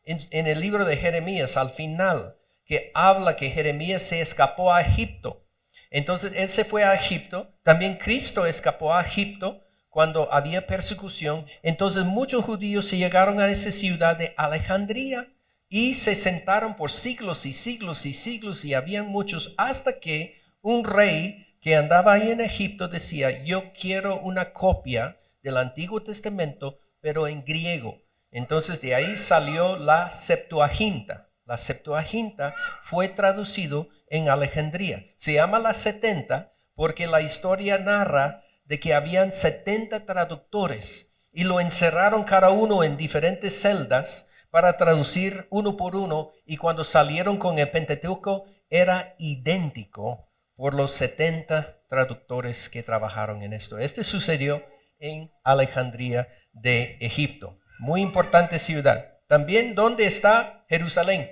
[SPEAKER 1] En el libro de Jeremías, al final, que habla que Jeremías se escapó a Egipto. Entonces, él se fue a Egipto. También Cristo escapó a Egipto cuando había persecución. Entonces, muchos judíos se llegaron a esa ciudad de Alejandría y se sentaron por siglos y siglos y siglos, y habían muchos, hasta que un rey que andaba ahí en Egipto decía: yo quiero una copia del Antiguo Testamento, pero en griego. Entonces de ahí salió la Septuaginta. La Septuaginta fue traducido en Alejandría. Se llama la 70 porque la historia narra de que habían 70 traductores y lo encerraron cada uno en diferentes celdas para traducir uno por uno, y cuando salieron con el Pentateuco era idéntico por los 70 traductores que trabajaron en esto. Este sucedió en Alejandría de Egipto. Muy importante ciudad. También, ¿dónde está Jerusalén?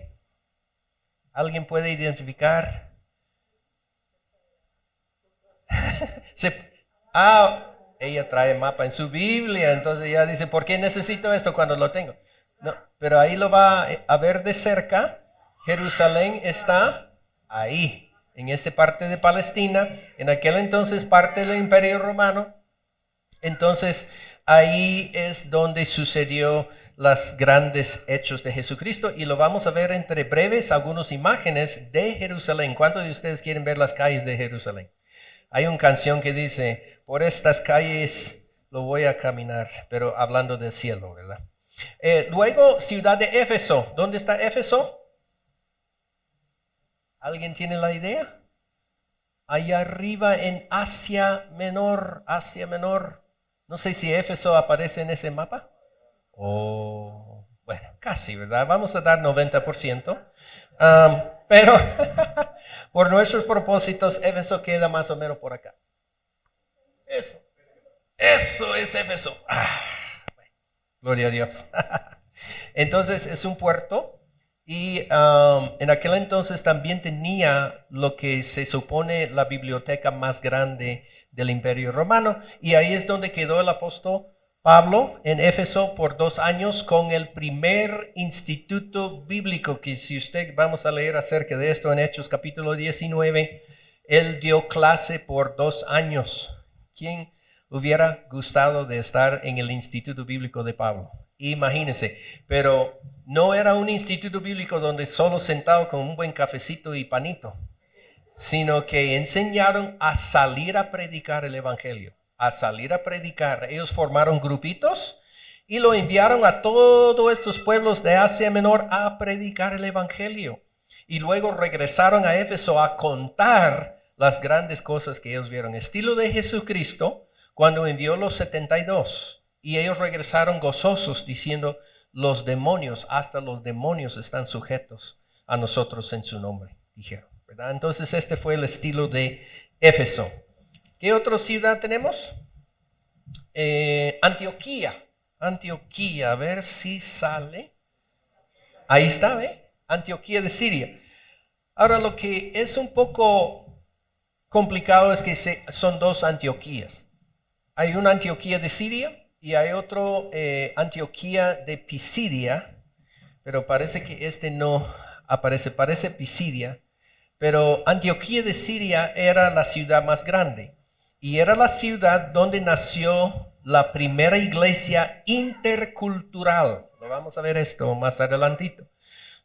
[SPEAKER 1] ¿Alguien puede identificar? Ella trae mapa en su Biblia, entonces ella dice: ¿por qué necesito esto cuando lo tengo? No, pero ahí lo va a ver de cerca. Jerusalén está ahí, en esta parte de Palestina, en aquel entonces parte del Imperio Romano. Entonces ahí es donde sucedió los grandes hechos de Jesucristo, y lo vamos a ver entre breves algunas imágenes de Jerusalén. ¿Cuántos de ustedes quieren ver las calles de Jerusalén? Hay una canción que dice, por estas calles lo voy a caminar, pero hablando del cielo, ¿verdad? Luego, ciudad de Éfeso. ¿Dónde está Éfeso? ¿Alguien tiene la idea? Allá arriba en Asia Menor, Asia Menor. No sé si Éfeso aparece en ese mapa. Bueno, casi, ¿verdad? Vamos a dar 90%. Pero por nuestros propósitos, Éfeso queda más o menos por acá. Eso es Éfeso. Bueno, gloria a Dios. Entonces es un puerto. Y en aquel entonces también tenía lo que se supone la biblioteca más grande del Imperio Romano. Y ahí es donde quedó el apóstol Pablo en Éfeso por 2 años con el primer instituto bíblico, que si usted, vamos a leer acerca de esto en Hechos capítulo 19, él dio clase por 2 años. ¿Quién hubiera gustado de estar en el instituto bíblico de Pablo? Imagínense, pero no era un instituto bíblico donde solo sentado con un buen cafecito y panito, sino que enseñaron a salir a predicar el evangelio, a salir a predicar. Ellos formaron grupitos y lo enviaron a todos estos pueblos de Asia Menor a predicar el evangelio. Y luego regresaron a Éfeso a contar las grandes cosas que ellos vieron, estilo de Jesucristo cuando envió los 72. Y ellos regresaron gozosos diciendo, los demonios, hasta los demonios están sujetos a nosotros en su nombre, dijeron, ¿verdad? Entonces este fue el estilo de Éfeso. ¿Qué otra ciudad tenemos? Antioquía. Antioquía, a ver si sale. Ahí está, ¿ve? Antioquía de Siria. Ahora lo que es un poco complicado es que son 2 Antioquías. Hay una Antioquía de Siria y hay otro Antioquía de Pisidia, pero parece que este no aparece, parece Pisidia, pero Antioquía de Siria era la ciudad más grande y era la ciudad donde nació la primera iglesia intercultural. Lo vamos a ver esto más adelantito,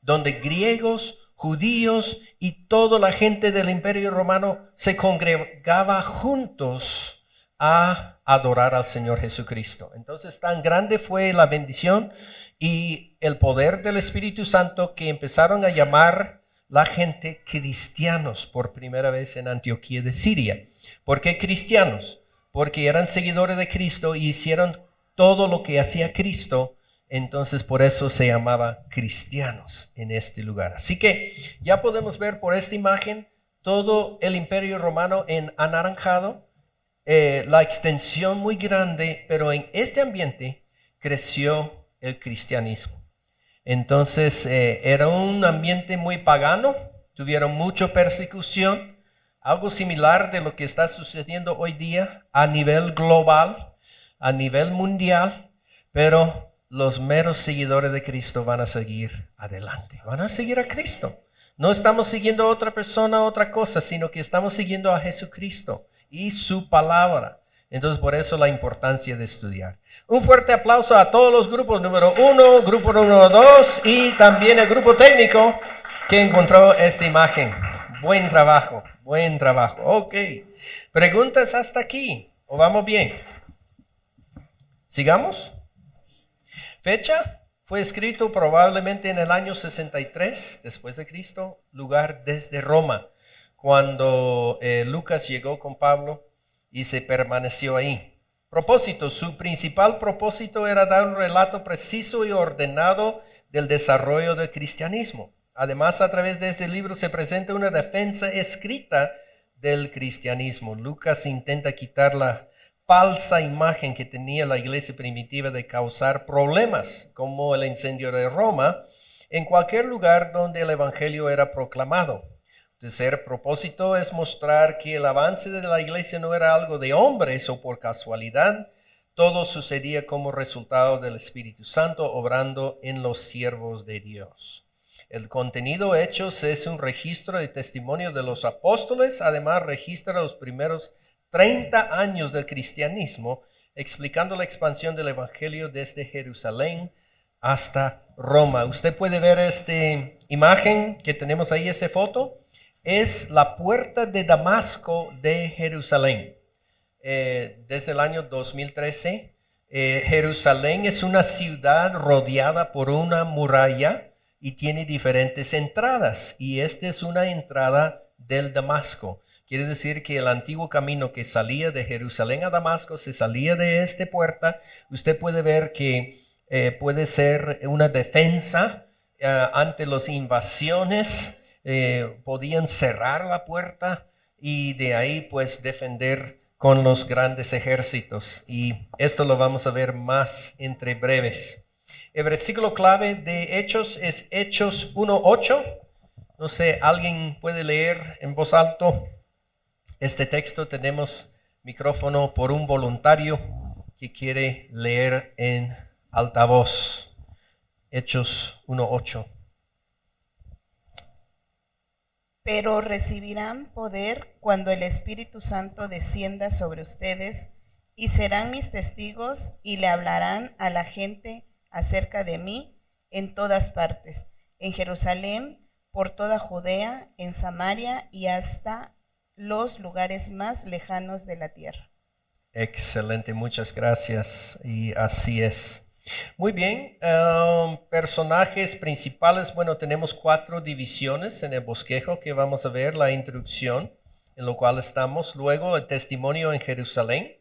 [SPEAKER 1] donde griegos, judíos y toda la gente del Imperio Romano se congregaba juntos a adorar al Señor Jesucristo. Entonces tan grande fue la bendición y el poder del Espíritu Santo que empezaron a llamar la gente cristianos por primera vez en Antioquía de Siria. ¿Por qué cristianos? Porque eran seguidores de Cristo y hicieron todo lo que hacía Cristo. Entonces por eso se llamaba cristianos en este lugar. Así que ya podemos ver por esta imagen todo el Imperio Romano en anaranjado. La extensión muy grande, pero en este ambiente creció el cristianismo. Entonces era un ambiente muy pagano, tuvieron mucha persecución, algo similar de lo que está sucediendo hoy día a nivel global, a nivel mundial, pero los meros seguidores de Cristo van a seguir adelante, van a seguir a Cristo. No estamos siguiendo a otra persona, otra cosa, sino que estamos siguiendo a Jesucristo y su palabra. Entonces por eso la importancia de estudiar. Un fuerte aplauso a todos los grupos, número 1, grupo número 2 y también el grupo técnico que encontró esta imagen. Buen trabajo, buen trabajo. Ok, preguntas hasta aquí, ¿o vamos bien? ¿Sigamos? Fecha, fue escrito probablemente en el año 63 después de Cristo, lugar desde Roma, cuando Lucas llegó con Pablo y se permaneció ahí. Propósito, su principal propósito era dar un relato preciso y ordenado del desarrollo del cristianismo. Además, a través de este libro se presenta una defensa escrita del cristianismo. Lucas intenta quitar la falsa imagen que tenía la iglesia primitiva de causar problemas, como el incendio de Roma, en cualquier lugar donde el evangelio era proclamado. Tercer propósito es mostrar que el avance de la iglesia no era algo de hombres o por casualidad. Todo sucedía como resultado del Espíritu Santo obrando en los siervos de Dios. El contenido Hechos es un registro de testimonio de los apóstoles. Además, registra los primeros 30 años del cristianismo, explicando la expansión del evangelio desde Jerusalén hasta Roma. Usted puede ver esta imagen que tenemos ahí, esa foto. es la puerta de Damasco de Jerusalén. Desde el año 2013, Jerusalén es una ciudad rodeada por una muralla y tiene diferentes entradas. Y esta es una entrada del Damasco. Quiere decir que el antiguo camino que salía de Jerusalén a Damasco se salía de esta puerta. Usted puede ver que puede ser una defensa ante las invasiones. Podían cerrar la puerta y de ahí pues defender con los grandes ejércitos. Y esto lo vamos a ver más entre breves. El versículo clave de Hechos es Hechos 1:8. No sé, ¿alguien puede leer en voz alta este texto? Tenemos micrófono por un voluntario que quiere leer en altavoz. Hechos 1:8.
[SPEAKER 4] Pero recibirán poder cuando el Espíritu Santo descienda sobre ustedes y serán mis testigos y le hablarán a la gente acerca de mí en todas partes, en Jerusalén, por toda Judea, en Samaria y hasta los lugares más lejanos de la tierra.
[SPEAKER 1] Excelente, muchas gracias. Y así es. Muy bien, personajes principales. Bueno, tenemos 4 divisiones en el bosquejo que vamos a ver, la introducción en lo cual estamos. Luego el testimonio en Jerusalén,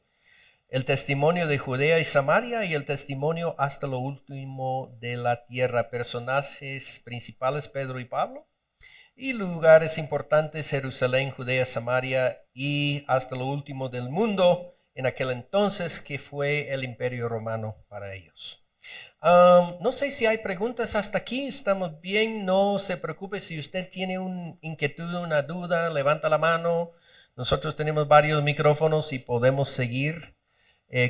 [SPEAKER 1] el testimonio de Judea y Samaria y el testimonio hasta lo último de la tierra. Personajes principales, Pedro y Pablo. Y lugares importantes, Jerusalén, Judea, Samaria y hasta lo último del mundo en aquel entonces que fue el Imperio Romano para ellos. No sé si hay preguntas hasta aquí, estamos bien, no se preocupe si usted tiene una inquietud, una duda, levanta la mano. Nosotros tenemos varios micrófonos y podemos seguir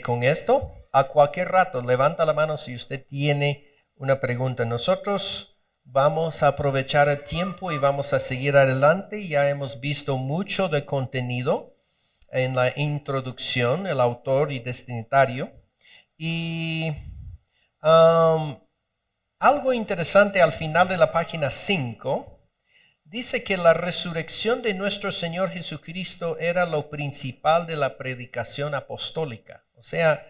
[SPEAKER 1] con esto. A cualquier rato, levanta la mano si usted tiene una pregunta. Nosotros vamos a aprovechar el tiempo y vamos a seguir adelante. Ya hemos visto mucho de contenido en la introducción, el autor y destinatario. Y algo interesante al final de la página 5, dice que la resurrección de nuestro Señor Jesucristo era lo principal de la predicación apostólica. O sea,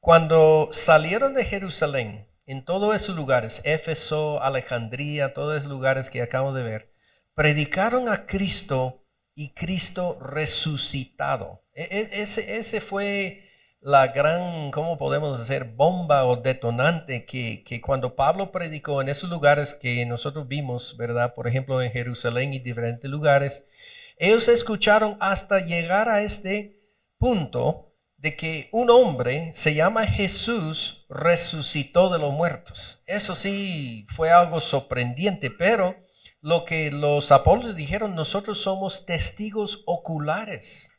[SPEAKER 1] cuando salieron de Jerusalén, en todos esos lugares, Éfeso, Alejandría, todos esos lugares que acabamos de ver, predicaron a Cristo y Cristo resucitado. Ese fue la gran, ¿cómo podemos decir? Bomba o detonante que cuando Pablo predicó en esos lugares que nosotros vimos, ¿verdad? Por ejemplo, en Jerusalén y diferentes lugares, ellos escucharon hasta llegar a este punto de que un hombre se llama Jesús resucitó de los muertos. Eso sí fue algo sorprendente, pero lo que los apóstoles dijeron, nosotros somos testigos oculares.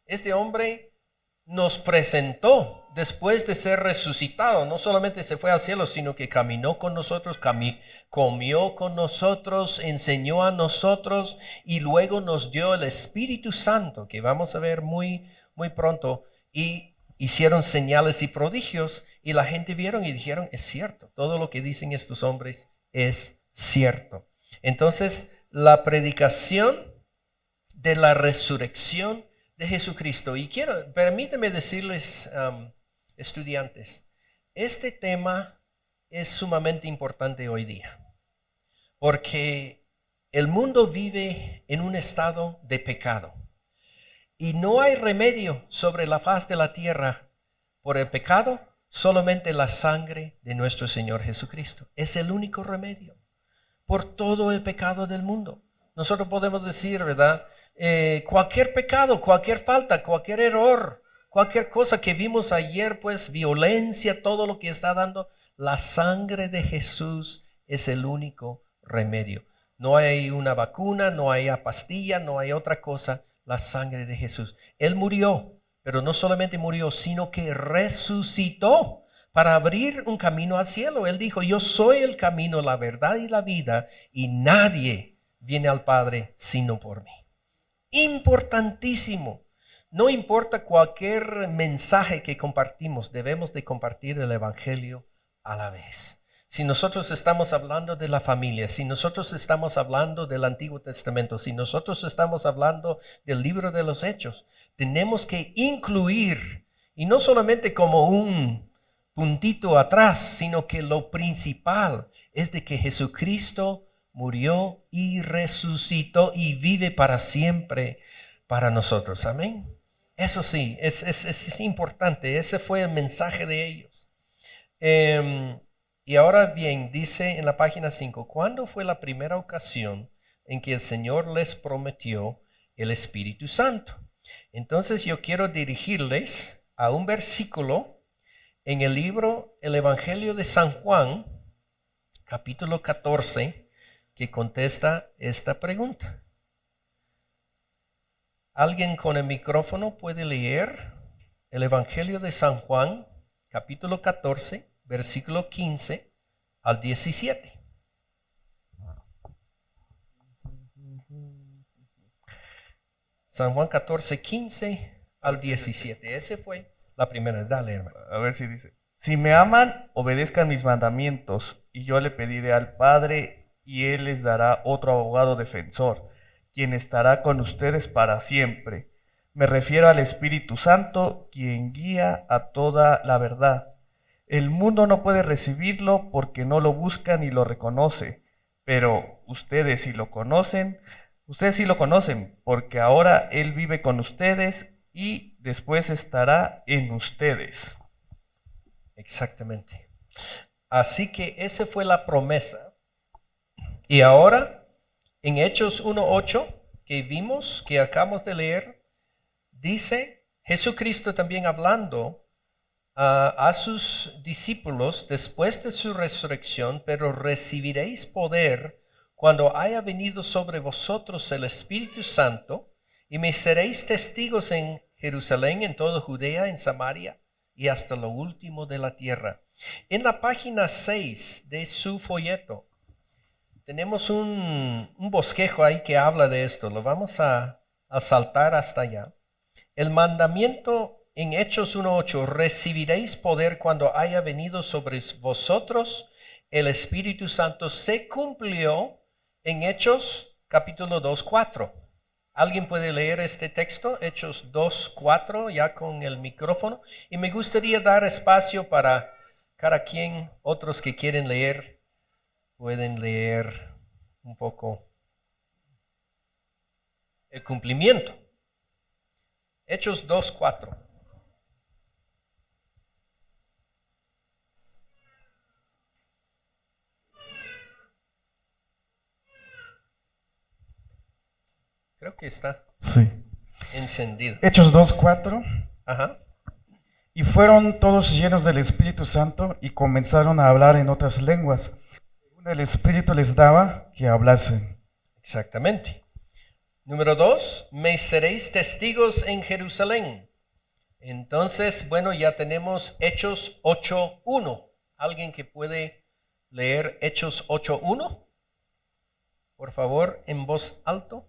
[SPEAKER 1] Este hombre nos presentó después de ser resucitado. No solamente se fue al cielo, sino que caminó con nosotros, comió con nosotros, enseñó a nosotros y luego nos dio el Espíritu Santo, que vamos a ver muy, muy pronto. Y hicieron señales y prodigios y la gente vieron y dijeron, es cierto, todo lo que dicen estos hombres es cierto. Entonces, la predicación de la resurrección de Jesucristo. Y permíteme decirles, estudiantes, este tema es sumamente importante hoy día. Porque el mundo vive en un estado de pecado. Y no hay remedio sobre la faz de la tierra por el pecado, solamente la sangre de nuestro Señor Jesucristo. Es el único remedio por todo el pecado del mundo. Nosotros podemos decir, ¿verdad? Cualquier pecado, cualquier falta, cualquier error, cualquier cosa que vimos ayer, pues violencia, todo lo que está dando, la sangre de Jesús es el único remedio. No hay una vacuna, no hay pastilla, no hay otra cosa, la sangre de Jesús. Él murió, pero no solamente murió, sino que resucitó para abrir un camino al cielo. Él dijo, yo soy el camino, la verdad y la vida, y nadie viene al Padre sino por mí. Importantísimo. No importa cualquier mensaje que compartimos, debemos de compartir el Evangelio a la vez. si nosotros estamos hablando de la familia, si nosotros estamos hablando del Antiguo Testamento, si nosotros estamos hablando del libro de los Hechos, tenemos que incluir, y no solamente como un puntito atrás, sino que lo principal es de que Jesucristo murió y resucitó y vive para siempre para nosotros. Amén. Eso sí, es importante. Ese fue el mensaje de ellos. Y ahora bien, dice en la página 5, ¿cuándo fue la primera ocasión en que el Señor les prometió el Espíritu Santo? Entonces yo quiero dirigirles a un versículo en el libro, el Evangelio de San Juan, capítulo 14, que contesta esta pregunta. ¿Alguien con el micrófono puede leer el Evangelio de San Juan, capítulo 14, versículo 15 al 17? San Juan 14, 15 al 17. Ese fue la primera. Dale, hermano.
[SPEAKER 5] A ver si dice. Si me aman, obedezcan mis mandamientos, y yo le pediré al Padre, y Él les dará otro abogado defensor, quien estará con ustedes para siempre. Me refiero al Espíritu Santo, quien guía a toda la verdad. El mundo no puede recibirlo porque no lo busca ni lo reconoce, pero ustedes sí lo conocen, porque ahora Él vive con ustedes y después estará en ustedes.
[SPEAKER 1] Exactamente. Así que esa fue la promesa. Y ahora, en Hechos 1:8, que vimos, que acabamos de leer, dice Jesucristo también hablando a sus discípulos después de su resurrección, pero recibiréis poder cuando haya venido sobre vosotros el Espíritu Santo, y me seréis testigos en Jerusalén, en toda Judea, en Samaria y hasta lo último de la tierra. En la página 6 de su folleto tenemos un bosquejo ahí que habla de esto. Lo vamos a saltar hasta allá. El mandamiento en Hechos 1:8, recibiréis poder cuando haya venido sobre vosotros el Espíritu Santo, se cumplió en Hechos capítulo 2:4. ¿Alguien puede leer este texto? Hechos 2:4, ya con el micrófono. Y me gustaría dar espacio para cada quien, otros que quieren leer, pueden leer un poco el cumplimiento. Hechos 2:4. Creo que está
[SPEAKER 6] Sí.
[SPEAKER 1] encendido.
[SPEAKER 6] Hechos 2:4.
[SPEAKER 1] Ajá.
[SPEAKER 6] Y fueron todos llenos del Espíritu Santo y comenzaron a hablar en otras lenguas, según el Espíritu les daba que hablasen.
[SPEAKER 1] Exactamente. Número 2, me seréis testigos en Jerusalén. Entonces, bueno, ya tenemos Hechos 8:1. ¿Alguien que puede leer Hechos 8:1? Por favor, en voz alto.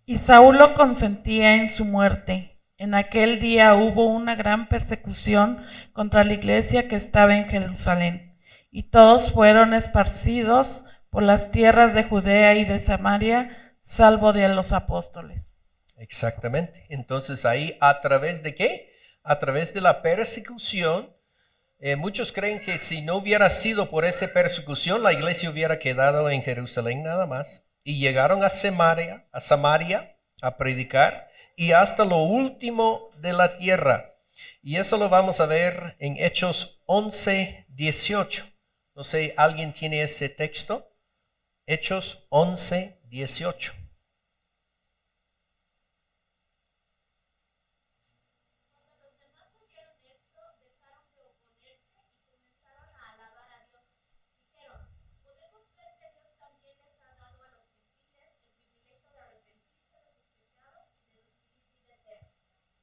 [SPEAKER 7] Y Saulo consentía en su muerte. En aquel día hubo una gran persecución contra la iglesia que estaba en Jerusalén, y todos fueron esparcidos por las tierras de Judea y de Samaria, salvo de los apóstoles.
[SPEAKER 1] Exactamente. Entonces ahí, ¿a través de qué? A través de la persecución. Muchos creen que si no hubiera sido por esa persecución, la iglesia hubiera quedado en Jerusalén nada más. Y llegaron a Samaria a predicar y hasta lo último de la tierra. Y eso lo vamos a ver en Hechos 11:18. No sé, ¿alguien tiene ese texto? Hechos 11:18.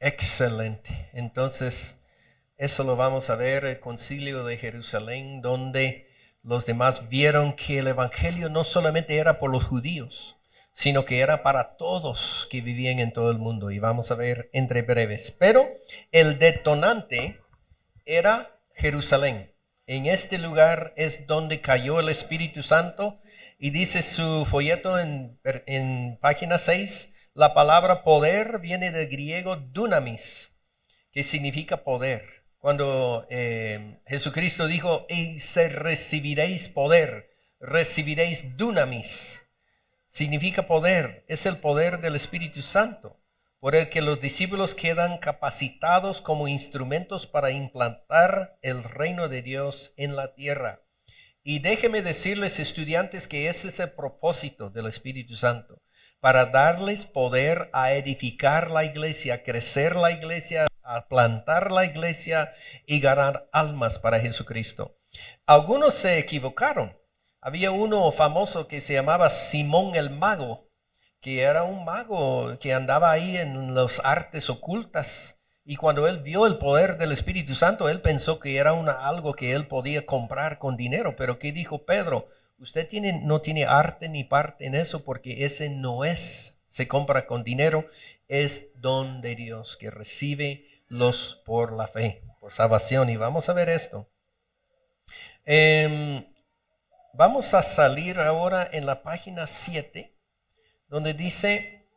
[SPEAKER 1] Excelente. Entonces, eso lo vamos a ver, el Concilio de Jerusalén, donde los demás vieron que el Evangelio no solamente era por los judíos, sino que era para todos que vivían en todo el mundo. Y vamos a ver entre breves. Pero el detonante era Jerusalén. En este lugar es donde cayó el Espíritu Santo. Y dice su folleto en página 6, la palabra poder viene del griego dunamis, que significa poder. Cuando Jesucristo dijo, y se recibiréis poder, recibiréis dunamis, significa poder, es el poder del Espíritu Santo, por el que los discípulos quedan capacitados como instrumentos para implantar el reino de Dios en la tierra. Y déjenme decirles, estudiantes, que ese es el propósito del Espíritu Santo, para darles poder a edificar la iglesia, a crecer la iglesia, a plantar la iglesia y ganar almas para Jesucristo. Algunos se equivocaron. Había uno famoso que se llamaba Simón el Mago, que era un mago que andaba ahí en las artes ocultas. Y cuando él vio el poder del Espíritu Santo, él pensó que era algo que él podía comprar con dinero. Pero ¿qué dijo Pedro? Usted no tiene arte ni parte en eso, porque ese no se compra con dinero, es don de Dios que recibe los por la fe, por salvación. Y vamos a ver esto. Vamos a salir ahora en la página 7, donde dice,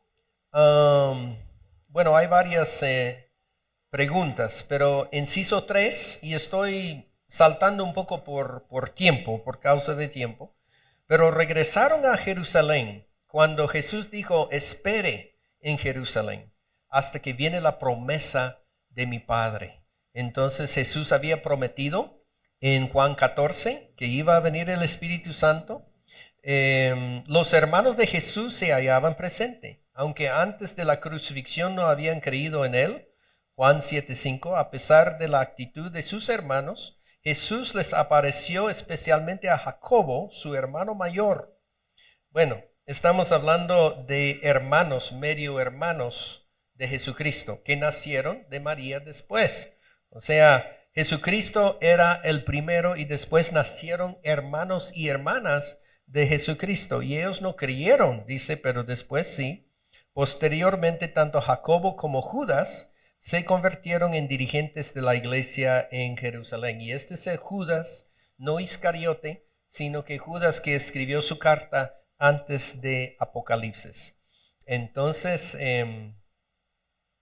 [SPEAKER 1] bueno, hay varias preguntas, pero inciso 3, y estoy saltando un poco por tiempo, por causa de tiempo, pero regresaron a Jerusalén cuando Jesús dijo, espere en Jerusalén hasta que viene la promesa de mi Padre. Entonces Jesús había prometido en Juan 14 que iba a venir el Espíritu Santo. Los hermanos de Jesús se hallaban presentes, aunque antes de la crucifixión no habían creído en él. Juan 7:5, a pesar de la actitud de sus hermanos, Jesús les apareció especialmente a Jacobo, su hermano mayor. Bueno, estamos hablando de hermanos, medio hermanos de Jesucristo, que nacieron de María después. O sea, Jesucristo era el primero y después nacieron hermanos y hermanas de Jesucristo. Y ellos no creyeron, dice, pero después sí. Posteriormente, tanto Jacobo como Judas se convirtieron en dirigentes de la iglesia en Jerusalén. Y este es el Judas, no Iscariote, sino que Judas que escribió su carta antes de Apocalipsis. Entonces,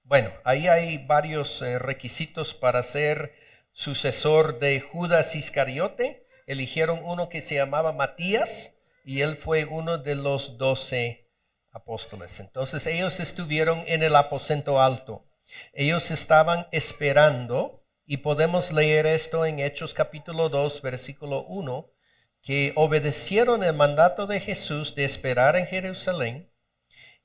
[SPEAKER 1] bueno, ahí hay varios requisitos para ser sucesor de Judas Iscariote. Eligieron uno que se llamaba Matías y él fue uno de los 12 apóstoles. Entonces ellos estuvieron en el aposento alto. Ellos estaban esperando, y podemos leer esto en Hechos capítulo 2, versículo 1, que obedecieron el mandato de Jesús de esperar en Jerusalén.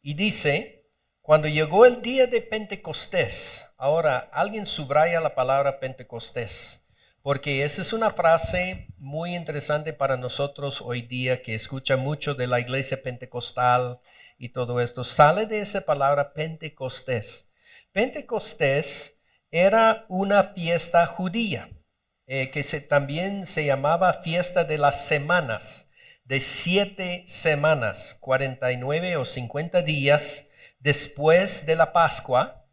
[SPEAKER 1] Y dice, cuando llegó el día de Pentecostés, ahora alguien subraya la palabra Pentecostés, porque esa es una frase muy interesante para nosotros hoy día, que escucha mucho de la iglesia pentecostal y todo esto. Sale de esa palabra Pentecostés. Pentecostés era una fiesta judía, que también se llamaba fiesta de las semanas, de 7 semanas, 49 o 50 días después de la Pascua.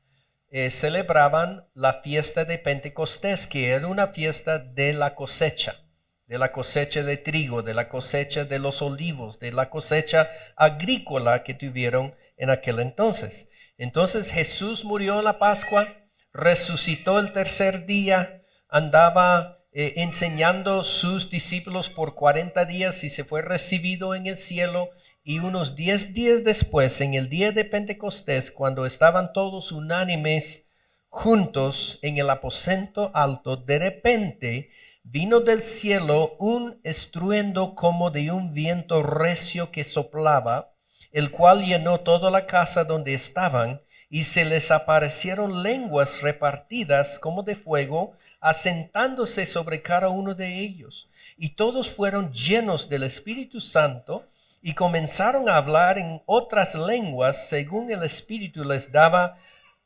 [SPEAKER 1] Celebraban la fiesta de Pentecostés, que era una fiesta de la cosecha de trigo, de la cosecha de los olivos, de la cosecha agrícola que tuvieron en aquel entonces. Entonces Jesús murió en la Pascua, resucitó el tercer día, andaba enseñando a sus discípulos por 40 días y se fue recibido en el cielo. Y unos 10 días después, en el día de Pentecostés, cuando estaban todos unánimes juntos en el aposento alto, de repente vino del cielo un estruendo como de un viento recio que soplaba, el cual llenó toda la casa donde estaban, y se les aparecieron lenguas repartidas como de fuego, asentándose sobre cada uno de ellos. Y todos fueron llenos del Espíritu Santo, y comenzaron a hablar en otras lenguas según el Espíritu les daba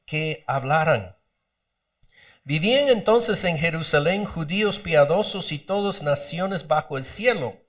[SPEAKER 1] que hablaran. Vivían entonces en Jerusalén judíos piadosos y todas naciones bajo el cielo.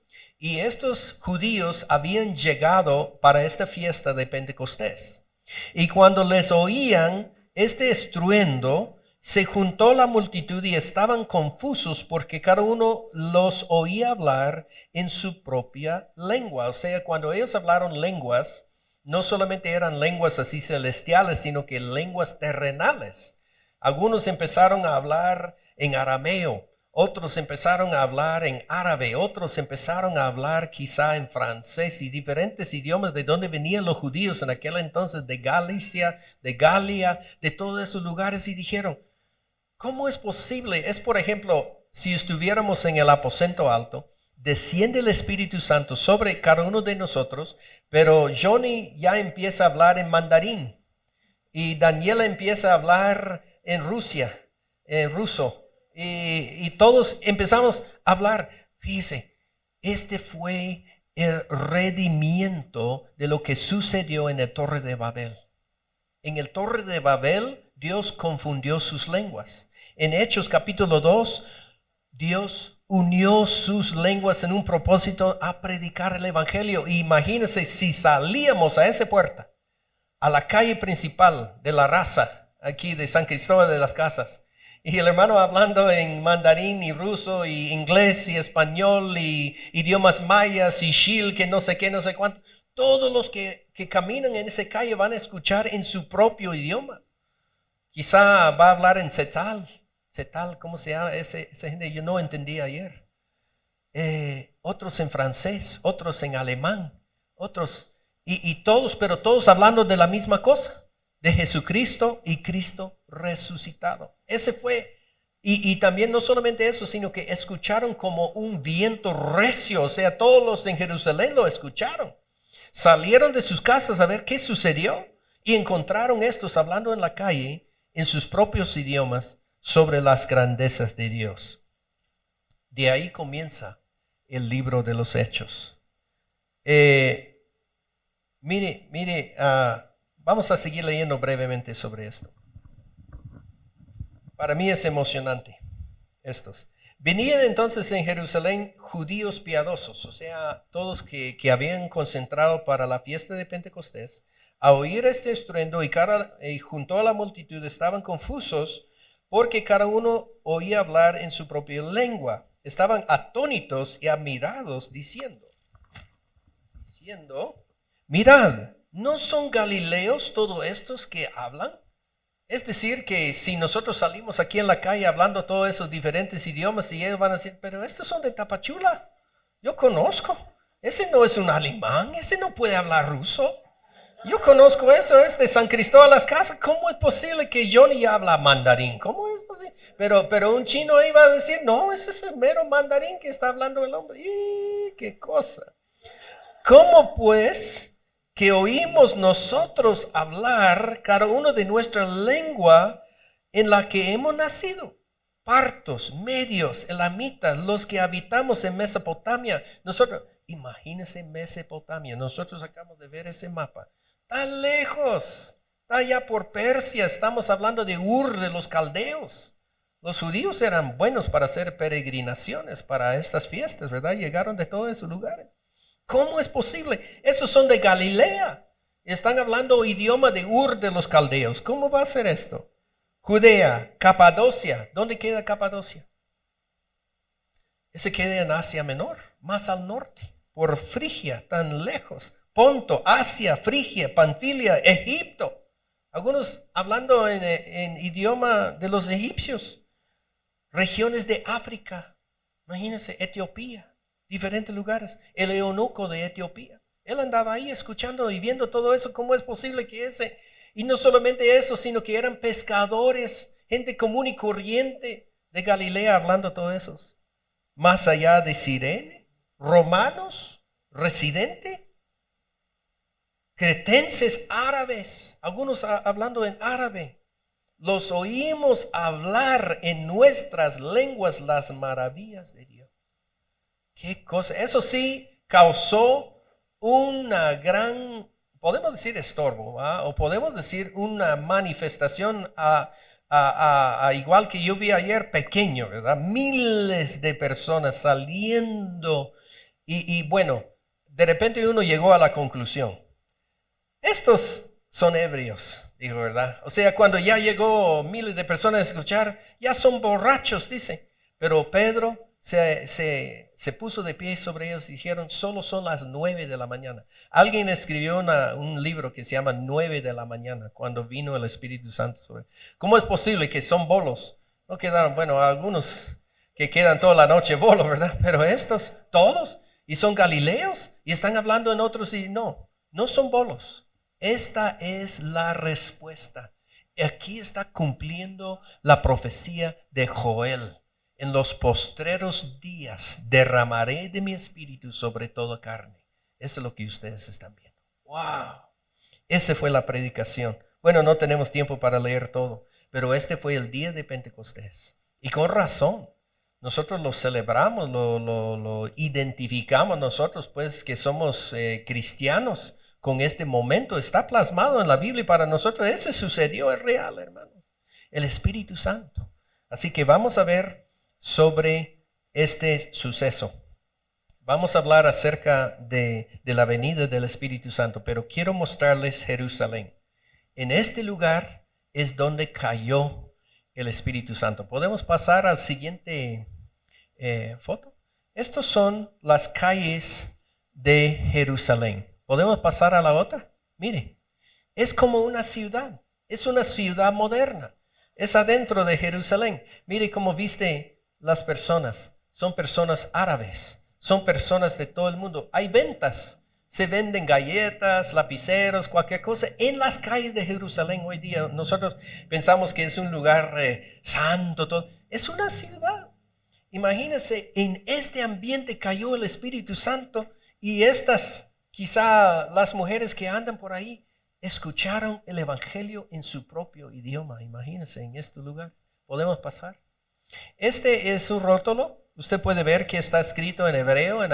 [SPEAKER 1] Y estos judíos habían llegado para esta fiesta de Pentecostés. Y cuando les oían este estruendo, se juntó la multitud y estaban confusos porque cada uno los oía hablar en su propia lengua. O sea, cuando ellos hablaron lenguas, no solamente eran lenguas así celestiales, sino que lenguas terrenales. Algunos empezaron a hablar en arameo, otros empezaron a hablar en árabe, otros empezaron a hablar quizá en francés y diferentes idiomas de donde venían los judíos en aquel entonces, de Galicia, de Galia, de todos esos lugares, y dijeron, ¿cómo es posible? Es, por ejemplo, si estuviéramos en el aposento alto, desciende el Espíritu Santo sobre cada uno de nosotros, pero Johnny ya empieza a hablar en mandarín y Daniela empieza a hablar en ruso, y todos empezamos a hablar. Fíjese, este fue el redimiento de lo que sucedió en el Torre de Babel. En el Torre de Babel, Dios confundió sus lenguas. En Hechos capítulo 2, Dios unió sus lenguas en un propósito a predicar el evangelio. Y imagínense si salíamos a esa puerta, a la calle principal de la raza, aquí de San Cristóbal de las Casas, y el hermano hablando en mandarín y ruso y inglés y español y idiomas mayas y shil, que no sé qué, no sé cuánto. Todos los que caminan en esa calle van a escuchar en su propio idioma. Quizá va a hablar en Tzetzal, ¿cómo se llama ese gente? Yo no entendí ayer. Otros en francés, otros en alemán, otros, y todos, pero todos hablando de la misma cosa, de Jesucristo y Cristo resucitado. Ese fue, y también no solamente eso, sino que escucharon como un viento recio, o sea, todos los en Jerusalén lo escucharon. Salieron de sus casas a ver qué sucedió y encontraron estos hablando en la calle en sus propios idiomas sobre las grandezas de Dios. De ahí comienza el libro de los Hechos. Mire, vamos a seguir leyendo brevemente sobre esto. Para mí es emocionante estos. Venían entonces en Jerusalén judíos piadosos, o sea, todos que habían concentrado para la fiesta de Pentecostés. A oír este estruendo y junto a la multitud estaban confusos porque cada uno oía hablar en su propia lengua. Estaban atónitos y admirados diciendo, mirad, ¿no son galileos todos estos que hablan? Es decir, que si nosotros salimos aquí en la calle hablando todos esos diferentes idiomas y ellos van a decir, pero estos son de Tapachula, yo conozco, ese no es un alemán, ese no puede hablar ruso. Yo conozco eso, es de San Cristóbal de las Casas. ¿Cómo es posible que Johnny habla mandarín? ¿Cómo es posible? Pero un chino iba a decir, no, ese es el mero mandarín que está hablando el hombre. ¡Y qué cosa! ¿Cómo pues que oímos nosotros hablar cada uno de nuestra lengua en la que hemos nacido? Partos, medios, elamitas, los que habitamos en Mesopotamia. Nosotros, imagínense Mesopotamia, nosotros acabamos de ver ese mapa. Está lejos, está allá por Persia, estamos hablando de Ur, de los caldeos. Los judíos eran buenos para hacer peregrinaciones para estas fiestas, ¿verdad? Llegaron de todos esos lugares. ¿Cómo es posible? Esos son de Galilea. Están hablando idioma de Ur de los caldeos. ¿Cómo va a ser esto? Judea, Capadocia. ¿Dónde queda Capadocia? Ese queda en Asia Menor, más al norte, por Frigia, tan lejos. Ponto, Asia, Frigia, Panfilia, Egipto. Algunos hablando en idioma de los egipcios. Regiones de África. Imagínense, Etiopía, diferentes lugares. El eunuco de Etiopía. Él andaba ahí escuchando y viendo todo eso. ¿Cómo es posible que ese? Y no solamente eso, sino que eran pescadores, gente común y corriente de Galilea hablando todo eso. Más allá de Cirene, romanos, residente, cretenses, árabes, algunos hablando en árabe. Los oímos hablar en nuestras lenguas las maravillas de Dios. ¿Qué cosa? Eso sí causó una gran, podemos decir estorbo, ¿va? O podemos decir una manifestación igual que yo vi ayer, pequeño, ¿verdad? Miles de personas saliendo Y bueno, de repente uno llegó a la conclusión. Estos son ebrios, dijo, ¿verdad? O sea, cuando ya llegó miles de personas a escuchar, ya son borrachos, dice. Pero Pedro se puso de pie sobre ellos y dijeron, solo son las 9 de la mañana. Alguien escribió un libro que se llama 9 de la mañana, cuando vino el Espíritu Santo sobre. ¿Cómo es posible que son bolos? No quedaron, bueno, algunos que quedan toda la noche bolos, ¿verdad? Pero estos, todos, y son galileos, y están hablando en otros, y no son bolos. Esta es la respuesta. Aquí está cumpliendo la profecía de Joel. En los postreros días derramaré de mi espíritu sobre toda carne. Eso es lo que ustedes están viendo. ¡Wow! Esa fue la predicación. Bueno, no tenemos tiempo para leer todo, pero este fue el día de Pentecostés. Y con razón. Nosotros lo celebramos, lo identificamos nosotros, pues, que somos cristianos con este momento. Está plasmado en la Biblia y para nosotros ese sucedió, es real, hermanos. El Espíritu Santo. Así que vamos a ver sobre este suceso. Vamos a hablar acerca de la venida del Espíritu Santo, pero quiero mostrarles Jerusalén. En este lugar es donde cayó el Espíritu Santo. Podemos pasar al siguiente foto. Estos son las calles de Jerusalén. ¿Podemos pasar a la otra? Mire, es como una ciudad. Es una ciudad moderna. Es adentro de Jerusalén. Mire cómo viste las personas. Son personas árabes. Son personas de todo el mundo. Hay ventas. Se venden galletas, lapiceros, cualquier cosa en las calles de Jerusalén hoy día. Nosotros pensamos que es un lugar santo. Todo. Es una ciudad. Imagínense, en este ambiente cayó el Espíritu Santo y quizá las mujeres que andan por ahí, escucharon el Evangelio en su propio idioma. Imagínense en este lugar. ¿Podemos pasar? Este es un rótulo. Usted puede ver que está escrito en hebreo, en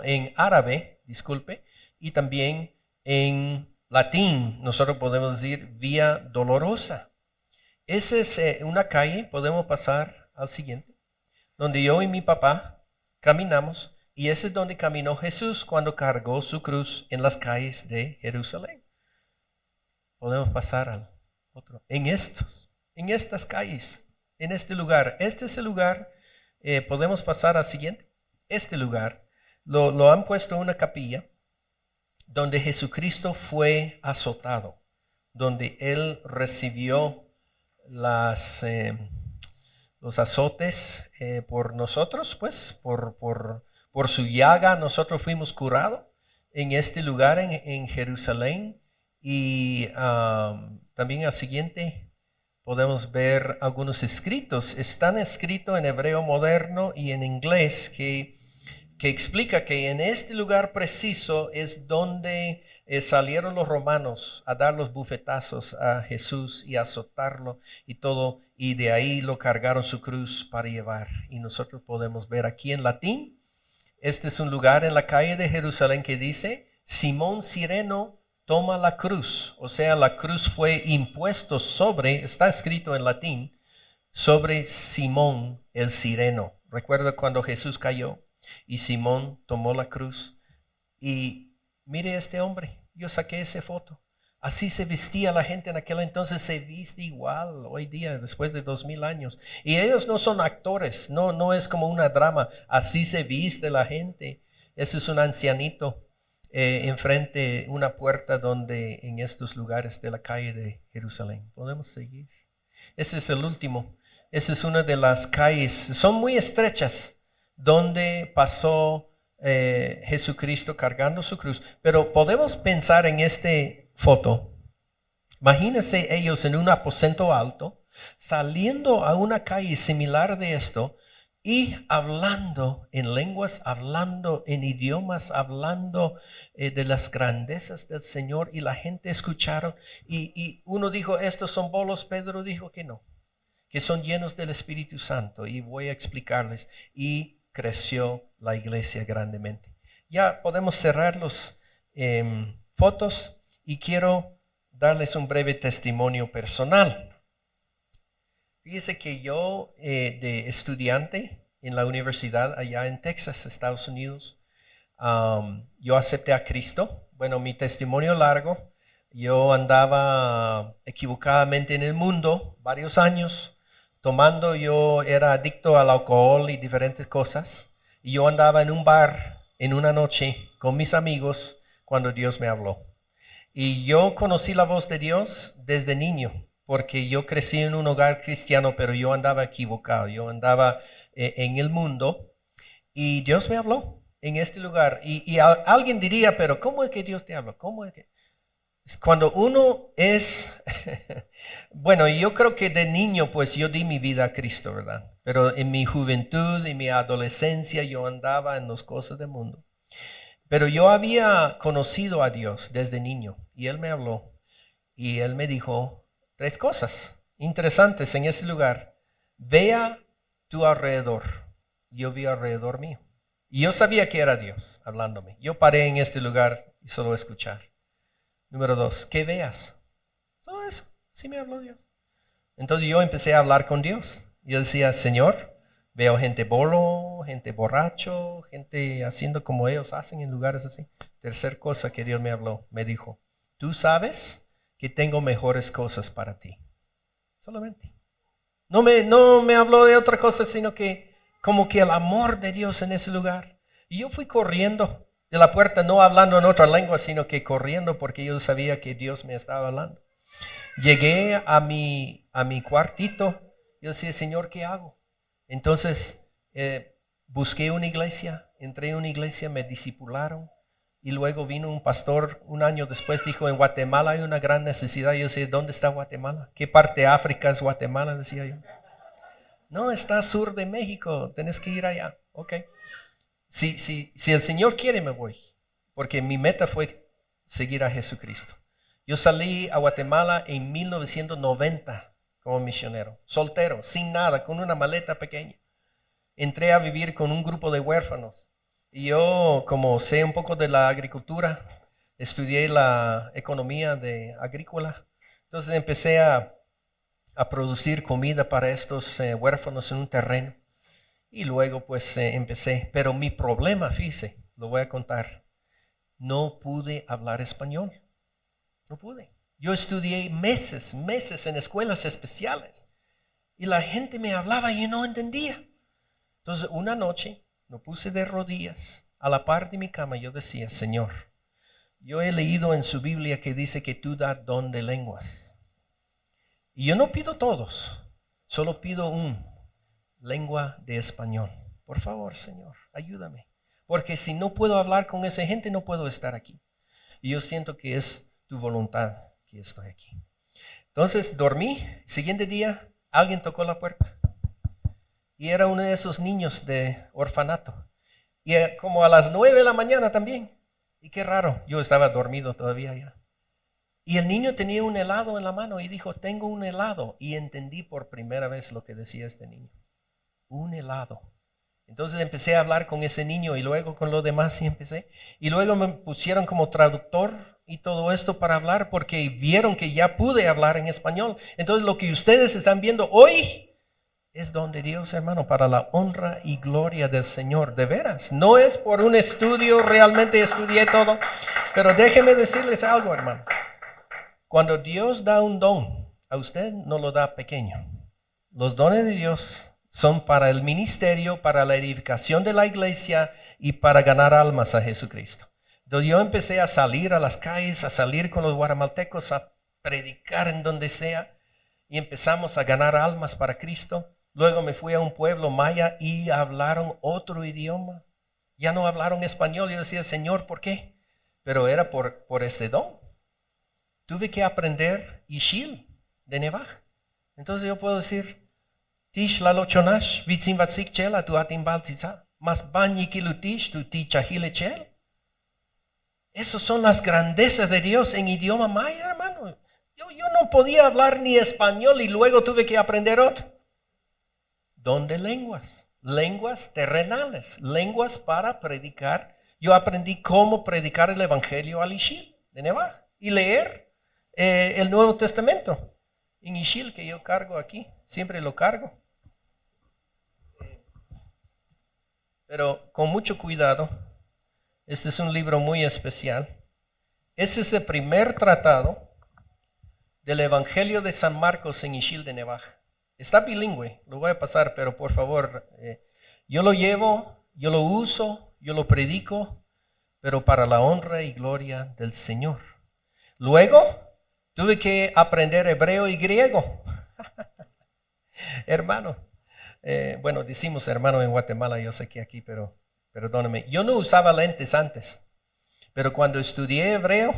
[SPEAKER 1] en árabe, disculpe, y también en latín. Nosotros podemos decir Vía Dolorosa. Esa es una calle, podemos pasar al siguiente, donde yo y mi papá caminamos, y ese es donde caminó Jesús cuando cargó su cruz en las calles de Jerusalén. Podemos pasar al otro. En estas calles, en este lugar. Este es el lugar. Podemos pasar al siguiente. Este lugar lo han puesto en una capilla donde Jesucristo fue azotado, donde Él recibió los azotes por nosotros, pues por su llaga nosotros fuimos curados en este lugar en Jerusalén. Y también al siguiente podemos ver algunos escritos. Están escritos en hebreo moderno y en inglés que explica que en este lugar preciso es donde salieron los romanos a dar los bufetazos a Jesús y azotarlo y todo, y de ahí lo cargaron su cruz para llevar. Y nosotros podemos ver aquí en latín, este es un lugar en la calle de Jerusalén que dice, Simón Cireno toma la cruz. O sea, la cruz fue impuesto está escrito en latín, sobre Simón el Cireno. Recuerda cuando Jesús cayó y Simón tomó la cruz. Y mire este hombre, yo saqué esa foto. Así se vestía la gente en aquel entonces, se viste igual hoy día, después de 2000 años. Y ellos no son actores, no es como una drama, así se viste la gente. Ese es un ancianito enfrente una puerta donde en estos lugares de la calle de Jerusalén. Podemos seguir. Ese es el último. Esa es una de las calles, son muy estrechas, donde pasó Jesucristo cargando su cruz. Pero podemos pensar en esta foto. Imagínense ellos en un aposento alto, saliendo a una calle similar de esto y hablando en lenguas, hablando en idiomas, hablando de las grandezas del Señor, y la gente escucharon. Y uno dijo, estos son bolos. Pedro dijo que no, que son llenos del Espíritu Santo, y voy a explicarles. Y creció la iglesia grandemente. Ya podemos cerrar los fotos y quiero darles un breve testimonio personal. Fíjese que yo de estudiante en la universidad allá en Texas, Estados Unidos, yo acepté a Cristo. Bueno, mi testimonio largo. Yo andaba equivocadamente en el mundo varios años, tomando. Yo era adicto al alcohol y diferentes cosas. Y yo andaba en un bar en una noche con mis amigos cuando Dios me habló. Y yo conocí la voz de Dios desde niño, porque yo crecí en un hogar cristiano, pero yo andaba equivocado. Yo andaba en el mundo y Dios me habló en este lugar. Y alguien diría, pero ¿cómo es que Dios te habla? ¿Cómo es que? Cuando uno es, bueno, yo creo que de niño pues yo di mi vida a Cristo, ¿verdad? Pero en mi juventud, en mi adolescencia, yo andaba en las cosas del mundo. Pero yo había conocido a Dios desde niño y Él me habló y Él me dijo 3 cosas interesantes en ese lugar. Vea tu alrededor. Yo vi alrededor mío. Y yo sabía que era Dios hablándome. Yo paré en este lugar y solo escuchar. Número 2, que veas. Todo eso, sí me habló Dios. Entonces yo empecé a hablar con Dios. Yo decía, Señor, veo gente bolo, gente borracho, gente haciendo como ellos hacen en lugares así. Tercer cosa que Dios me habló, me dijo, tú sabes que tengo mejores cosas para ti. Solamente. No me habló de otra cosa, sino que como que el amor de Dios en ese lugar. Y yo fui corriendo de la puerta, no hablando en otra lengua, sino que corriendo porque yo sabía que Dios me estaba hablando. Llegué a mi cuartito. Yo decía, Señor, ¿qué hago? Entonces busqué una iglesia, entré en una iglesia, me discipularon y luego vino un pastor un año después, dijo, en Guatemala hay una gran necesidad. Yo decía, ¿dónde está Guatemala? ¿Qué parte de África es Guatemala? Decía yo. No, está sur de México, tenés que ir allá. Ok. Si el Señor quiere me voy, porque mi meta fue seguir a Jesucristo. Yo salí a Guatemala en 1990 como misionero, soltero, sin nada, con una maleta pequeña. Entré a vivir con un grupo de huérfanos y yo, como sé un poco de la agricultura, estudié la economía agrícola. Entonces empecé a producir comida para estos huérfanos en un terreno. Y luego pues empecé, pero mi problema, fíjese, lo voy a contar, no pude hablar español, no pude. Yo estudié meses en escuelas especiales y la gente me hablaba y yo no entendía. Entonces una noche me puse de rodillas a la par de mi cama y yo decía, Señor, yo he leído en su Biblia que dice que tú das don de lenguas. Y yo no pido todos, solo pido lengua de español. Por favor, Señor, ayúdame. Porque si no puedo hablar con esa gente, no puedo estar aquí. Y yo siento que es tu voluntad que estoy aquí. Entonces dormí. Siguiente día, alguien tocó la puerta. Y era uno de esos niños de orfanato. Y como a las 9 de la mañana también. Y qué raro, yo estaba dormido todavía ya. Y el niño tenía un helado en la mano y dijo, tengo un helado. Y entendí por primera vez lo que decía este niño. Un helado. Entonces empecé a hablar con ese niño y luego con los demás y empecé. Y luego me pusieron como traductor y todo esto para hablar porque vieron que ya pude hablar en español. Entonces lo que ustedes están viendo hoy es don de Dios, hermano, para la honra y gloria del Señor. De veras, no es por un estudio, realmente estudié todo. Pero déjenme decirles algo, hermano. Cuando Dios da un don, a usted no lo da pequeño. Los dones de Dios son para el ministerio, para la edificación de la iglesia y para ganar almas a Jesucristo. Entonces yo empecé a salir a las calles, a salir con los guatemaltecos, a predicar en donde sea y empezamos a ganar almas para Cristo. Luego me fui a un pueblo maya y hablaron otro idioma. Ya no hablaron español. Yo decía, Señor, ¿por qué? Pero era por este don. Tuve que aprender Ixil de Nevaj. Entonces yo puedo decir, Tish la lochonash, vitzin vatsik chela, tu atimbal tiza, mas bañi kilutish, tu tichahile chel. Esas son las grandezas de Dios en idioma maya, hermano. Yo no podía hablar ni español y luego tuve que aprender otro. Don de lenguas, lenguas terrenales, lenguas para predicar. Yo aprendí cómo predicar el evangelio al Ixil de Nevaj y leer el Nuevo Testamento en Ixil, que yo cargo aquí, siempre lo cargo. Pero con mucho cuidado, Este es un libro muy especial. Ese es el primer tratado del Evangelio de San Marcos en Ixil de Nevaj. Está bilingüe, lo voy a pasar, pero por favor, yo lo llevo, yo lo uso, yo lo predico, pero para la honra y gloria del Señor. Luego, tuve que aprender hebreo y griego. Hermano, bueno, decimos hermano en Guatemala, yo sé que aquí, pero perdóname. Yo no usaba lentes antes, pero cuando estudié hebreo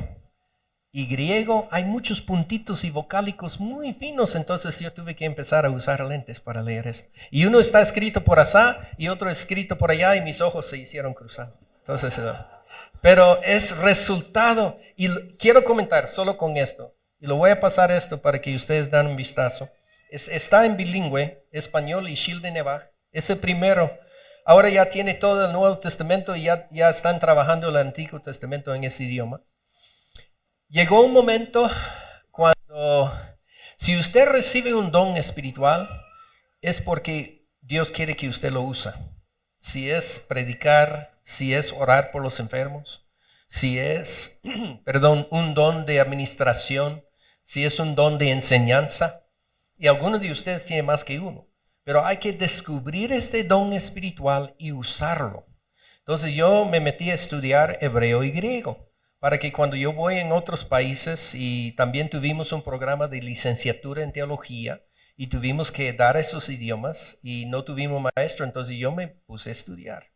[SPEAKER 1] y griego, hay muchos puntitos y vocálicos muy finos, entonces yo tuve que empezar a usar lentes para leer esto. Y uno está escrito por acá y otro escrito por allá y mis ojos se hicieron cruzar. Entonces, pero es resultado, y quiero comentar solo con esto, y lo voy a pasar esto para que ustedes dan un vistazo. Está en bilingüe, español y Ixil de Nevaj. Ese primero, ahora ya tiene todo el Nuevo Testamento y ya están trabajando el Antiguo Testamento en ese idioma. Llegó un momento cuando, si usted recibe un don espiritual, es porque Dios quiere que usted lo use. Si es predicar, si es orar por los enfermos, si es, un don de administración, si es un don de enseñanza. Y algunos de ustedes tienen más que uno. Pero hay que descubrir este don espiritual y usarlo. Entonces yo me metí a estudiar hebreo y griego, para que cuando yo voy en otros países, y también tuvimos un programa de licenciatura en teología, y tuvimos que dar esos idiomas, y no tuvimos maestro, entonces yo me puse a estudiar.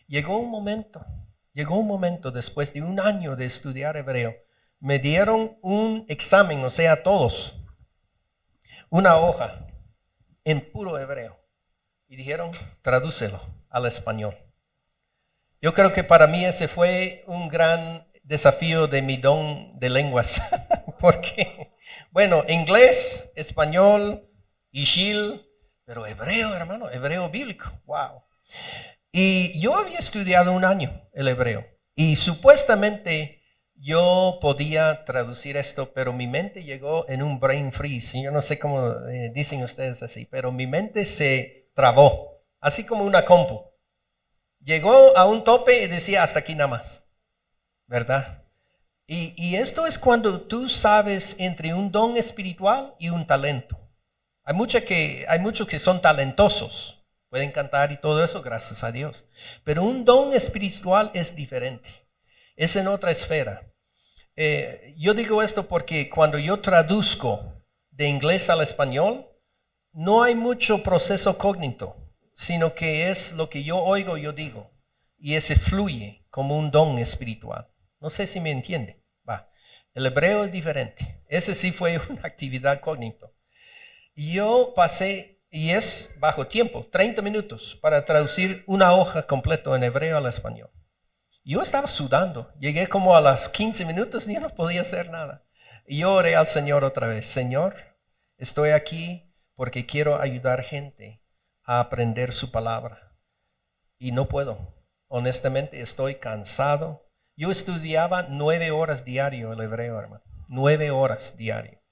[SPEAKER 1] Llegó un momento después de un año de estudiar hebreo, me dieron un examen, o sea, todos, una hoja en puro hebreo, y dijeron, tradúcelo al español. Yo creo que para mí ese fue un gran desafío de mi don de lenguas, porque, bueno, inglés, español, Ixil, pero hebreo, hermano, hebreo bíblico, wow. Y yo había estudiado un año el hebreo, y supuestamente yo podía traducir esto, pero mi mente llegó en un brain freeze. Yo no sé cómo dicen ustedes así, pero mi mente se trabó, así como una compu. Llegó a un tope y decía hasta aquí nada más, ¿verdad? Y esto es cuando tú sabes entre un don espiritual y un talento. Hay muchos que son talentosos, pueden cantar y todo eso, gracias a Dios. Pero un don espiritual es diferente, es en otra esfera. Yo digo esto porque cuando yo traduzco de inglés al español, no hay mucho proceso cognitivo, sino que es lo que yo oigo, yo digo. Y ese fluye como un don espiritual. No sé si me entiende. El hebreo es diferente. Ese sí fue una actividad cognitiva. Yo pasé, y es bajo tiempo, 30 minutos para traducir una hoja completa en hebreo al español. Yo estaba sudando. Llegué como a las 15 minutos y yo no podía hacer nada. Y yo oré al Señor otra vez. Señor, estoy aquí porque quiero ayudar gente a aprender su palabra. Y no puedo. Honestamente, estoy cansado. Yo estudiaba 9 horas diario el hebreo, hermano. 9 horas diario.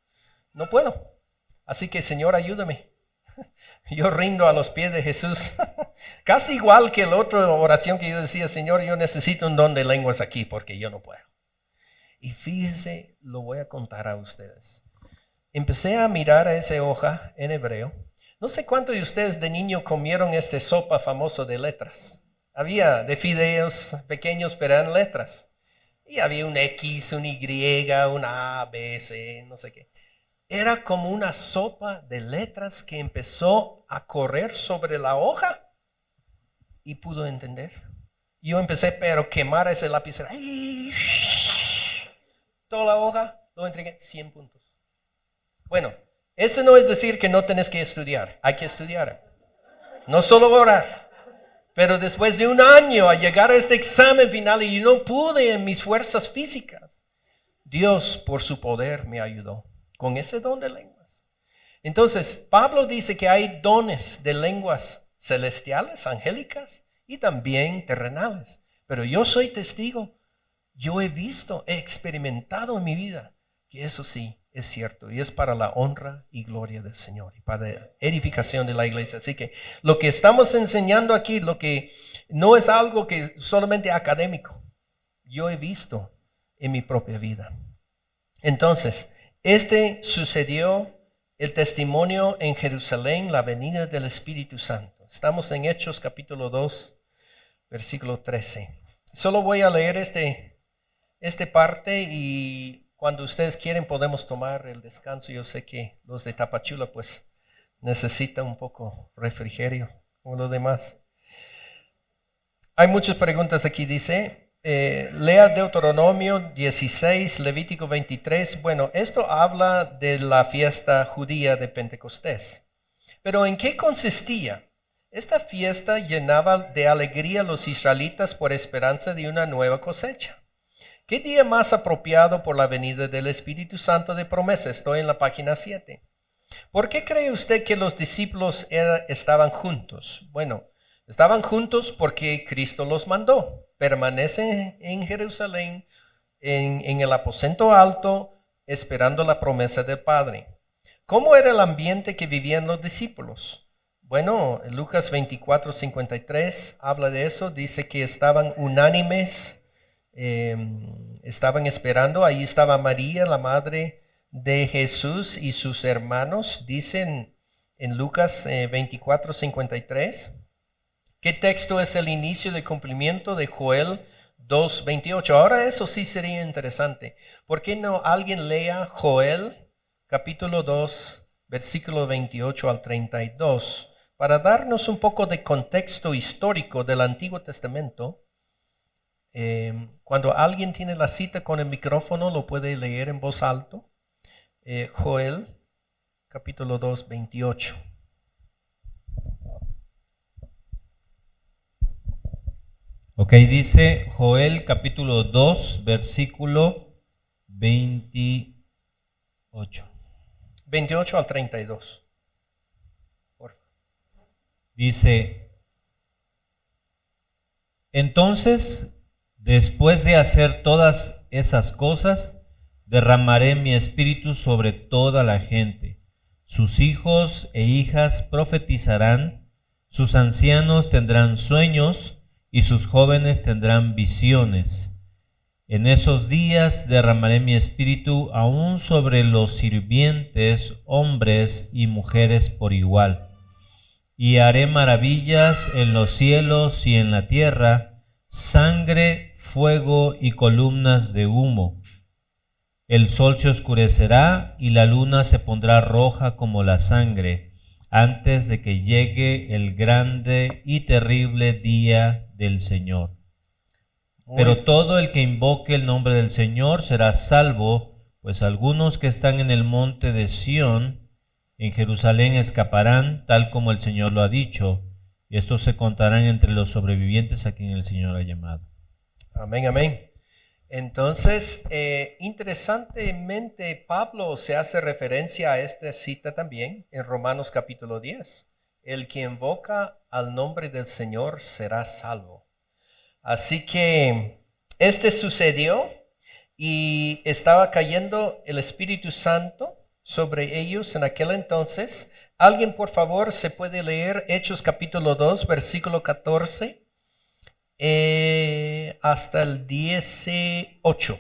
[SPEAKER 1] No puedo. Así que, Señor, ayúdame. Yo rindo a los pies de Jesús. Casi igual que la otra oración que yo decía, Señor, yo necesito un don de lenguas aquí porque yo no puedo. Y fíjese, lo voy a contar a ustedes. Empecé a mirar a esa hoja en hebreo. No sé cuántos de ustedes de niño comieron este sopa famoso de letras. Había de fideos pequeños, pero eran letras. Y había un X, un Y, una A, B, C, no sé qué. Era como una sopa de letras que empezó a correr sobre la hoja y pudo entender. Yo empecé pero quemar ese lápiz. ¡Ay! Toda la hoja lo entregué 100 puntos. Bueno, eso no es decir que no tenés que estudiar. Hay que estudiar. No solo orar. Pero después de un año a llegar a este examen final y no pude en mis fuerzas físicas, Dios por su poder me ayudó con ese don de lenguas. Entonces, Pablo dice que hay dones de lenguas celestiales, angélicas y también terrenales. Pero yo soy testigo, yo he visto, he experimentado en mi vida que eso sí es cierto y es para la honra y gloria del Señor y para la edificación de la iglesia. Así que lo que estamos enseñando aquí, lo que no es algo que solamente académico, yo he visto en mi propia vida. Entonces, sucedió el testimonio en Jerusalén, la venida del Espíritu Santo. Estamos en Hechos capítulo 2, versículo 13. Solo voy a leer esta parte y cuando ustedes quieren podemos tomar el descanso. Yo sé que los de Tapachula pues necesitan un poco refrigerio como los demás. Hay muchas preguntas aquí, dice. Lea Deuteronomio 16, Levítico 23. Bueno, esto habla de la fiesta judía de Pentecostés. Pero ¿en qué consistía? Esta fiesta llenaba de alegría a los israelitas por esperanza de una nueva cosecha. ¿Qué día más apropiado por la venida del Espíritu Santo de promesa? Estoy en la página 7. ¿Por qué cree usted que los discípulos estaban juntos? Bueno, estaban juntos porque Cristo los mandó. Permanecen en Jerusalén, en el aposento alto, esperando la promesa del Padre. ¿Cómo era el ambiente que vivían los discípulos? Bueno, Lucas 24:53 habla de eso. Dice que estaban unánimes, estaban esperando. Ahí estaba María, la madre de Jesús, y sus hermanos. Dicen en Lucas 24:53. ¿Qué texto es el inicio del cumplimiento de Joel 2:28? Ahora eso sí sería interesante. ¿Por qué no alguien lea Joel capítulo 2, versículo 28 al 32? Para darnos un poco de contexto histórico del Antiguo Testamento. Cuando alguien tiene la cita con el micrófono, lo puede leer en voz alta. Joel capítulo 2, 28.
[SPEAKER 2] Ok, dice Joel capítulo 2, versículo 28.
[SPEAKER 1] 28 al 32.
[SPEAKER 2] Dice, entonces, después de hacer todas esas cosas, derramaré mi espíritu sobre toda la gente. Sus hijos e hijas profetizarán, sus ancianos tendrán sueños, y sus jóvenes tendrán visiones. En esos días derramaré mi espíritu aún sobre los sirvientes, hombres y mujeres por igual. Y haré maravillas en los cielos y en la tierra, sangre, fuego y columnas de humo. El sol se oscurecerá y la luna se pondrá roja como la sangre, antes de que llegue el grande y terrible día del Señor. Pero todo el que invoque el nombre del Señor será salvo, pues algunos que están en el monte de Sión, en Jerusalén, escaparán, tal como el Señor lo ha dicho, y estos se contarán entre los sobrevivientes a quien el Señor ha llamado.
[SPEAKER 1] Amén, amén. Entonces, interesantemente, Pablo se hace referencia a esta cita también en Romanos capítulo 10. El que invoca al nombre del Señor será salvo. Así que sucedió y estaba cayendo el Espíritu Santo sobre ellos en aquel entonces. Alguien, por favor, se puede leer Hechos capítulo 2, versículo 14. Hasta el 18.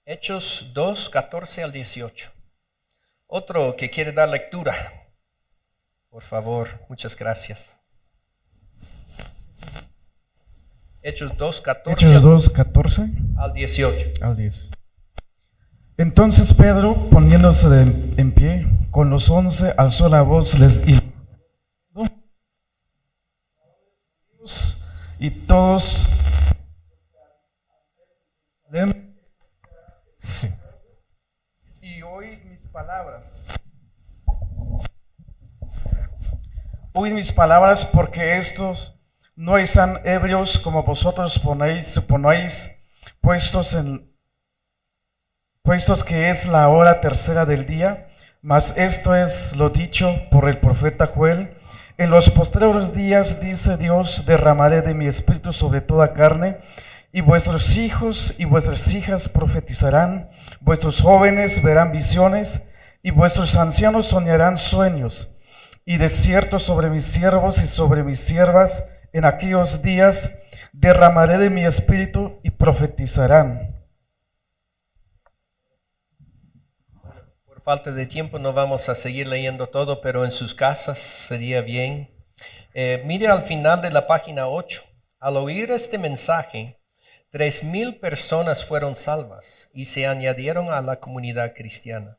[SPEAKER 1] Hechos 2, 14 al 18. Otro que quiere dar lectura. Por favor, muchas gracias. Hechos 2, 14.
[SPEAKER 6] Hechos 2, 14
[SPEAKER 1] al 18.
[SPEAKER 6] al 10. Entonces Pedro, poniéndose en pie, con los 11, alzó la voz, y todos sí. Y oíd mis palabras. Oíd mis palabras, porque estos no están ebrios como vosotros suponéis, puestos que es la hora tercera del día, mas esto es lo dicho por el profeta Joel. En los postreros días, dice Dios, derramaré de mi espíritu sobre toda carne, y vuestros hijos y vuestras hijas profetizarán, vuestros jóvenes verán visiones, y vuestros ancianos soñarán sueños. Y de cierto sobre mis siervos y sobre mis siervas en aquellos días derramaré de mi espíritu y profetizarán.
[SPEAKER 1] Por falta de tiempo no vamos a seguir leyendo todo, pero en sus casas sería bien. Mire al final de la página 8. Al oír este mensaje, 3,000 personas fueron salvas y se añadieron a la comunidad cristiana.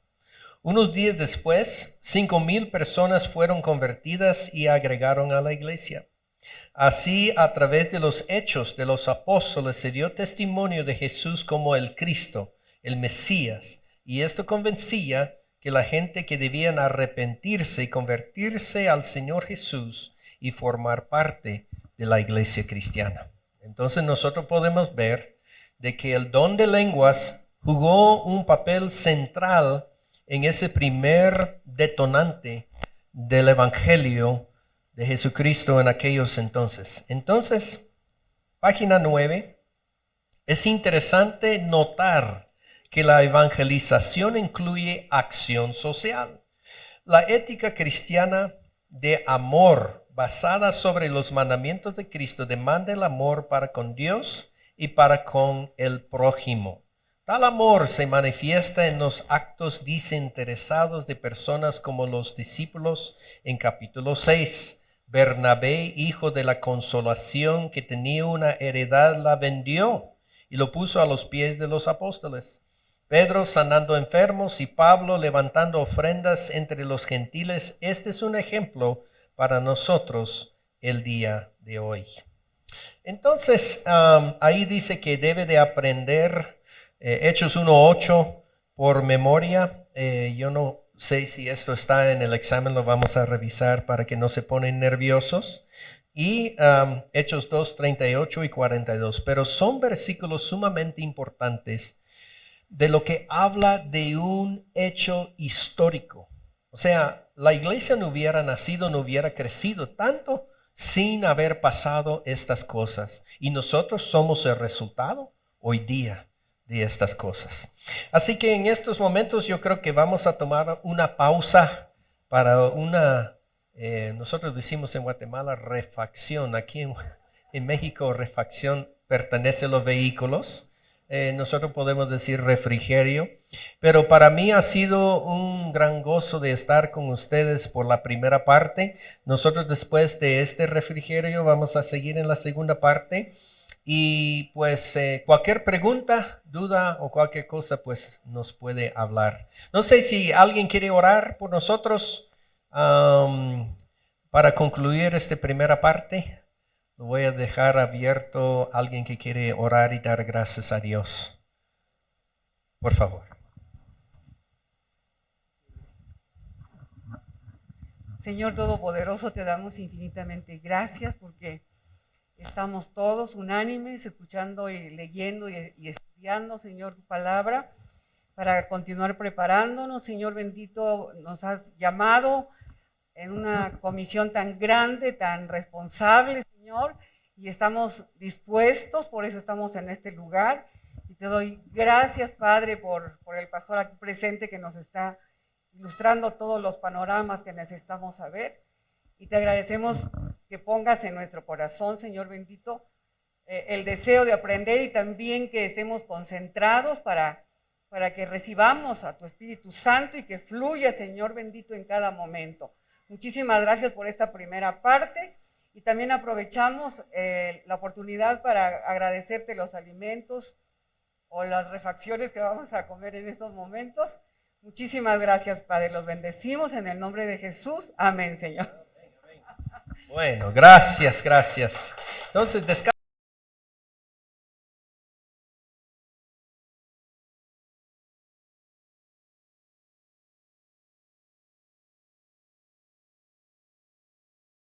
[SPEAKER 1] Unos días después, 5,000 personas fueron convertidas y agregaron a la iglesia. Así, a través de los hechos de los apóstoles, se dio testimonio de Jesús como el Cristo, el Mesías, y esto convencía que la gente que debían arrepentirse y convertirse al Señor Jesús y formar parte de la iglesia cristiana. Entonces nosotros podemos ver de que el don de lenguas jugó un papel central en ese primer detonante del evangelio de Jesucristo en aquellos entonces. Entonces, página 9, es interesante notar que la evangelización incluye acción social. La ética cristiana de amor basada sobre los mandamientos de Cristo demanda el amor para con Dios y para con el prójimo. Tal amor se manifiesta en los actos desinteresados de personas como los discípulos en capítulo 6. Bernabé, hijo de la consolación, que tenía una heredad, la vendió y lo puso a los pies de los apóstoles. Pedro sanando enfermos y Pablo levantando ofrendas entre los gentiles. Este es un ejemplo para nosotros el día de hoy. Entonces, ahí dice que debe de aprender Hechos 1:8 por memoria. Yo no sé si esto está en el examen, lo vamos a revisar para que no se ponen nerviosos. Y Hechos 2:38 y 42. Pero son versículos sumamente importantes de lo que habla de un hecho histórico. O sea, la iglesia no hubiera nacido, no hubiera crecido tanto sin haber pasado estas cosas. Y nosotros somos el resultado hoy día de estas cosas. Así que en estos momentos yo creo que vamos a tomar una pausa para una, nosotros decimos en Guatemala refacción. Aquí en México refacción pertenece a los vehículos. Nosotros podemos decir refrigerio, pero para mí ha sido un gran gozo de estar con ustedes por la primera parte. Nosotros después de este refrigerio vamos a seguir en la segunda parte y pues cualquier pregunta, duda o cualquier cosa pues nos puede hablar. No sé si alguien quiere orar por nosotros para concluir esta primera parte. Lo voy a dejar abierto a alguien que quiere orar y dar gracias a Dios. Por favor.
[SPEAKER 8] Señor Todopoderoso, te damos infinitamente gracias porque estamos todos unánimes escuchando y leyendo y estudiando, Señor, tu palabra para continuar preparándonos. Señor bendito, nos has llamado en una comisión tan grande, tan responsable, Señor, y estamos dispuestos, por eso estamos en este lugar. Y te doy gracias, Padre, por el pastor aquí presente que nos está ilustrando todos los panoramas que necesitamos saber. Y te agradecemos que pongas en nuestro corazón, Señor bendito, el deseo de aprender y también que estemos concentrados para que recibamos a tu Espíritu Santo y que fluya, Señor bendito, en cada momento. Muchísimas gracias por esta primera parte y también aprovechamos la oportunidad para agradecerte los alimentos o las refacciones que vamos a comer en estos momentos. Muchísimas gracias, Padre. Los bendecimos en el nombre de Jesús. Amén, Señor.
[SPEAKER 1] Bueno, gracias. Entonces, descansa.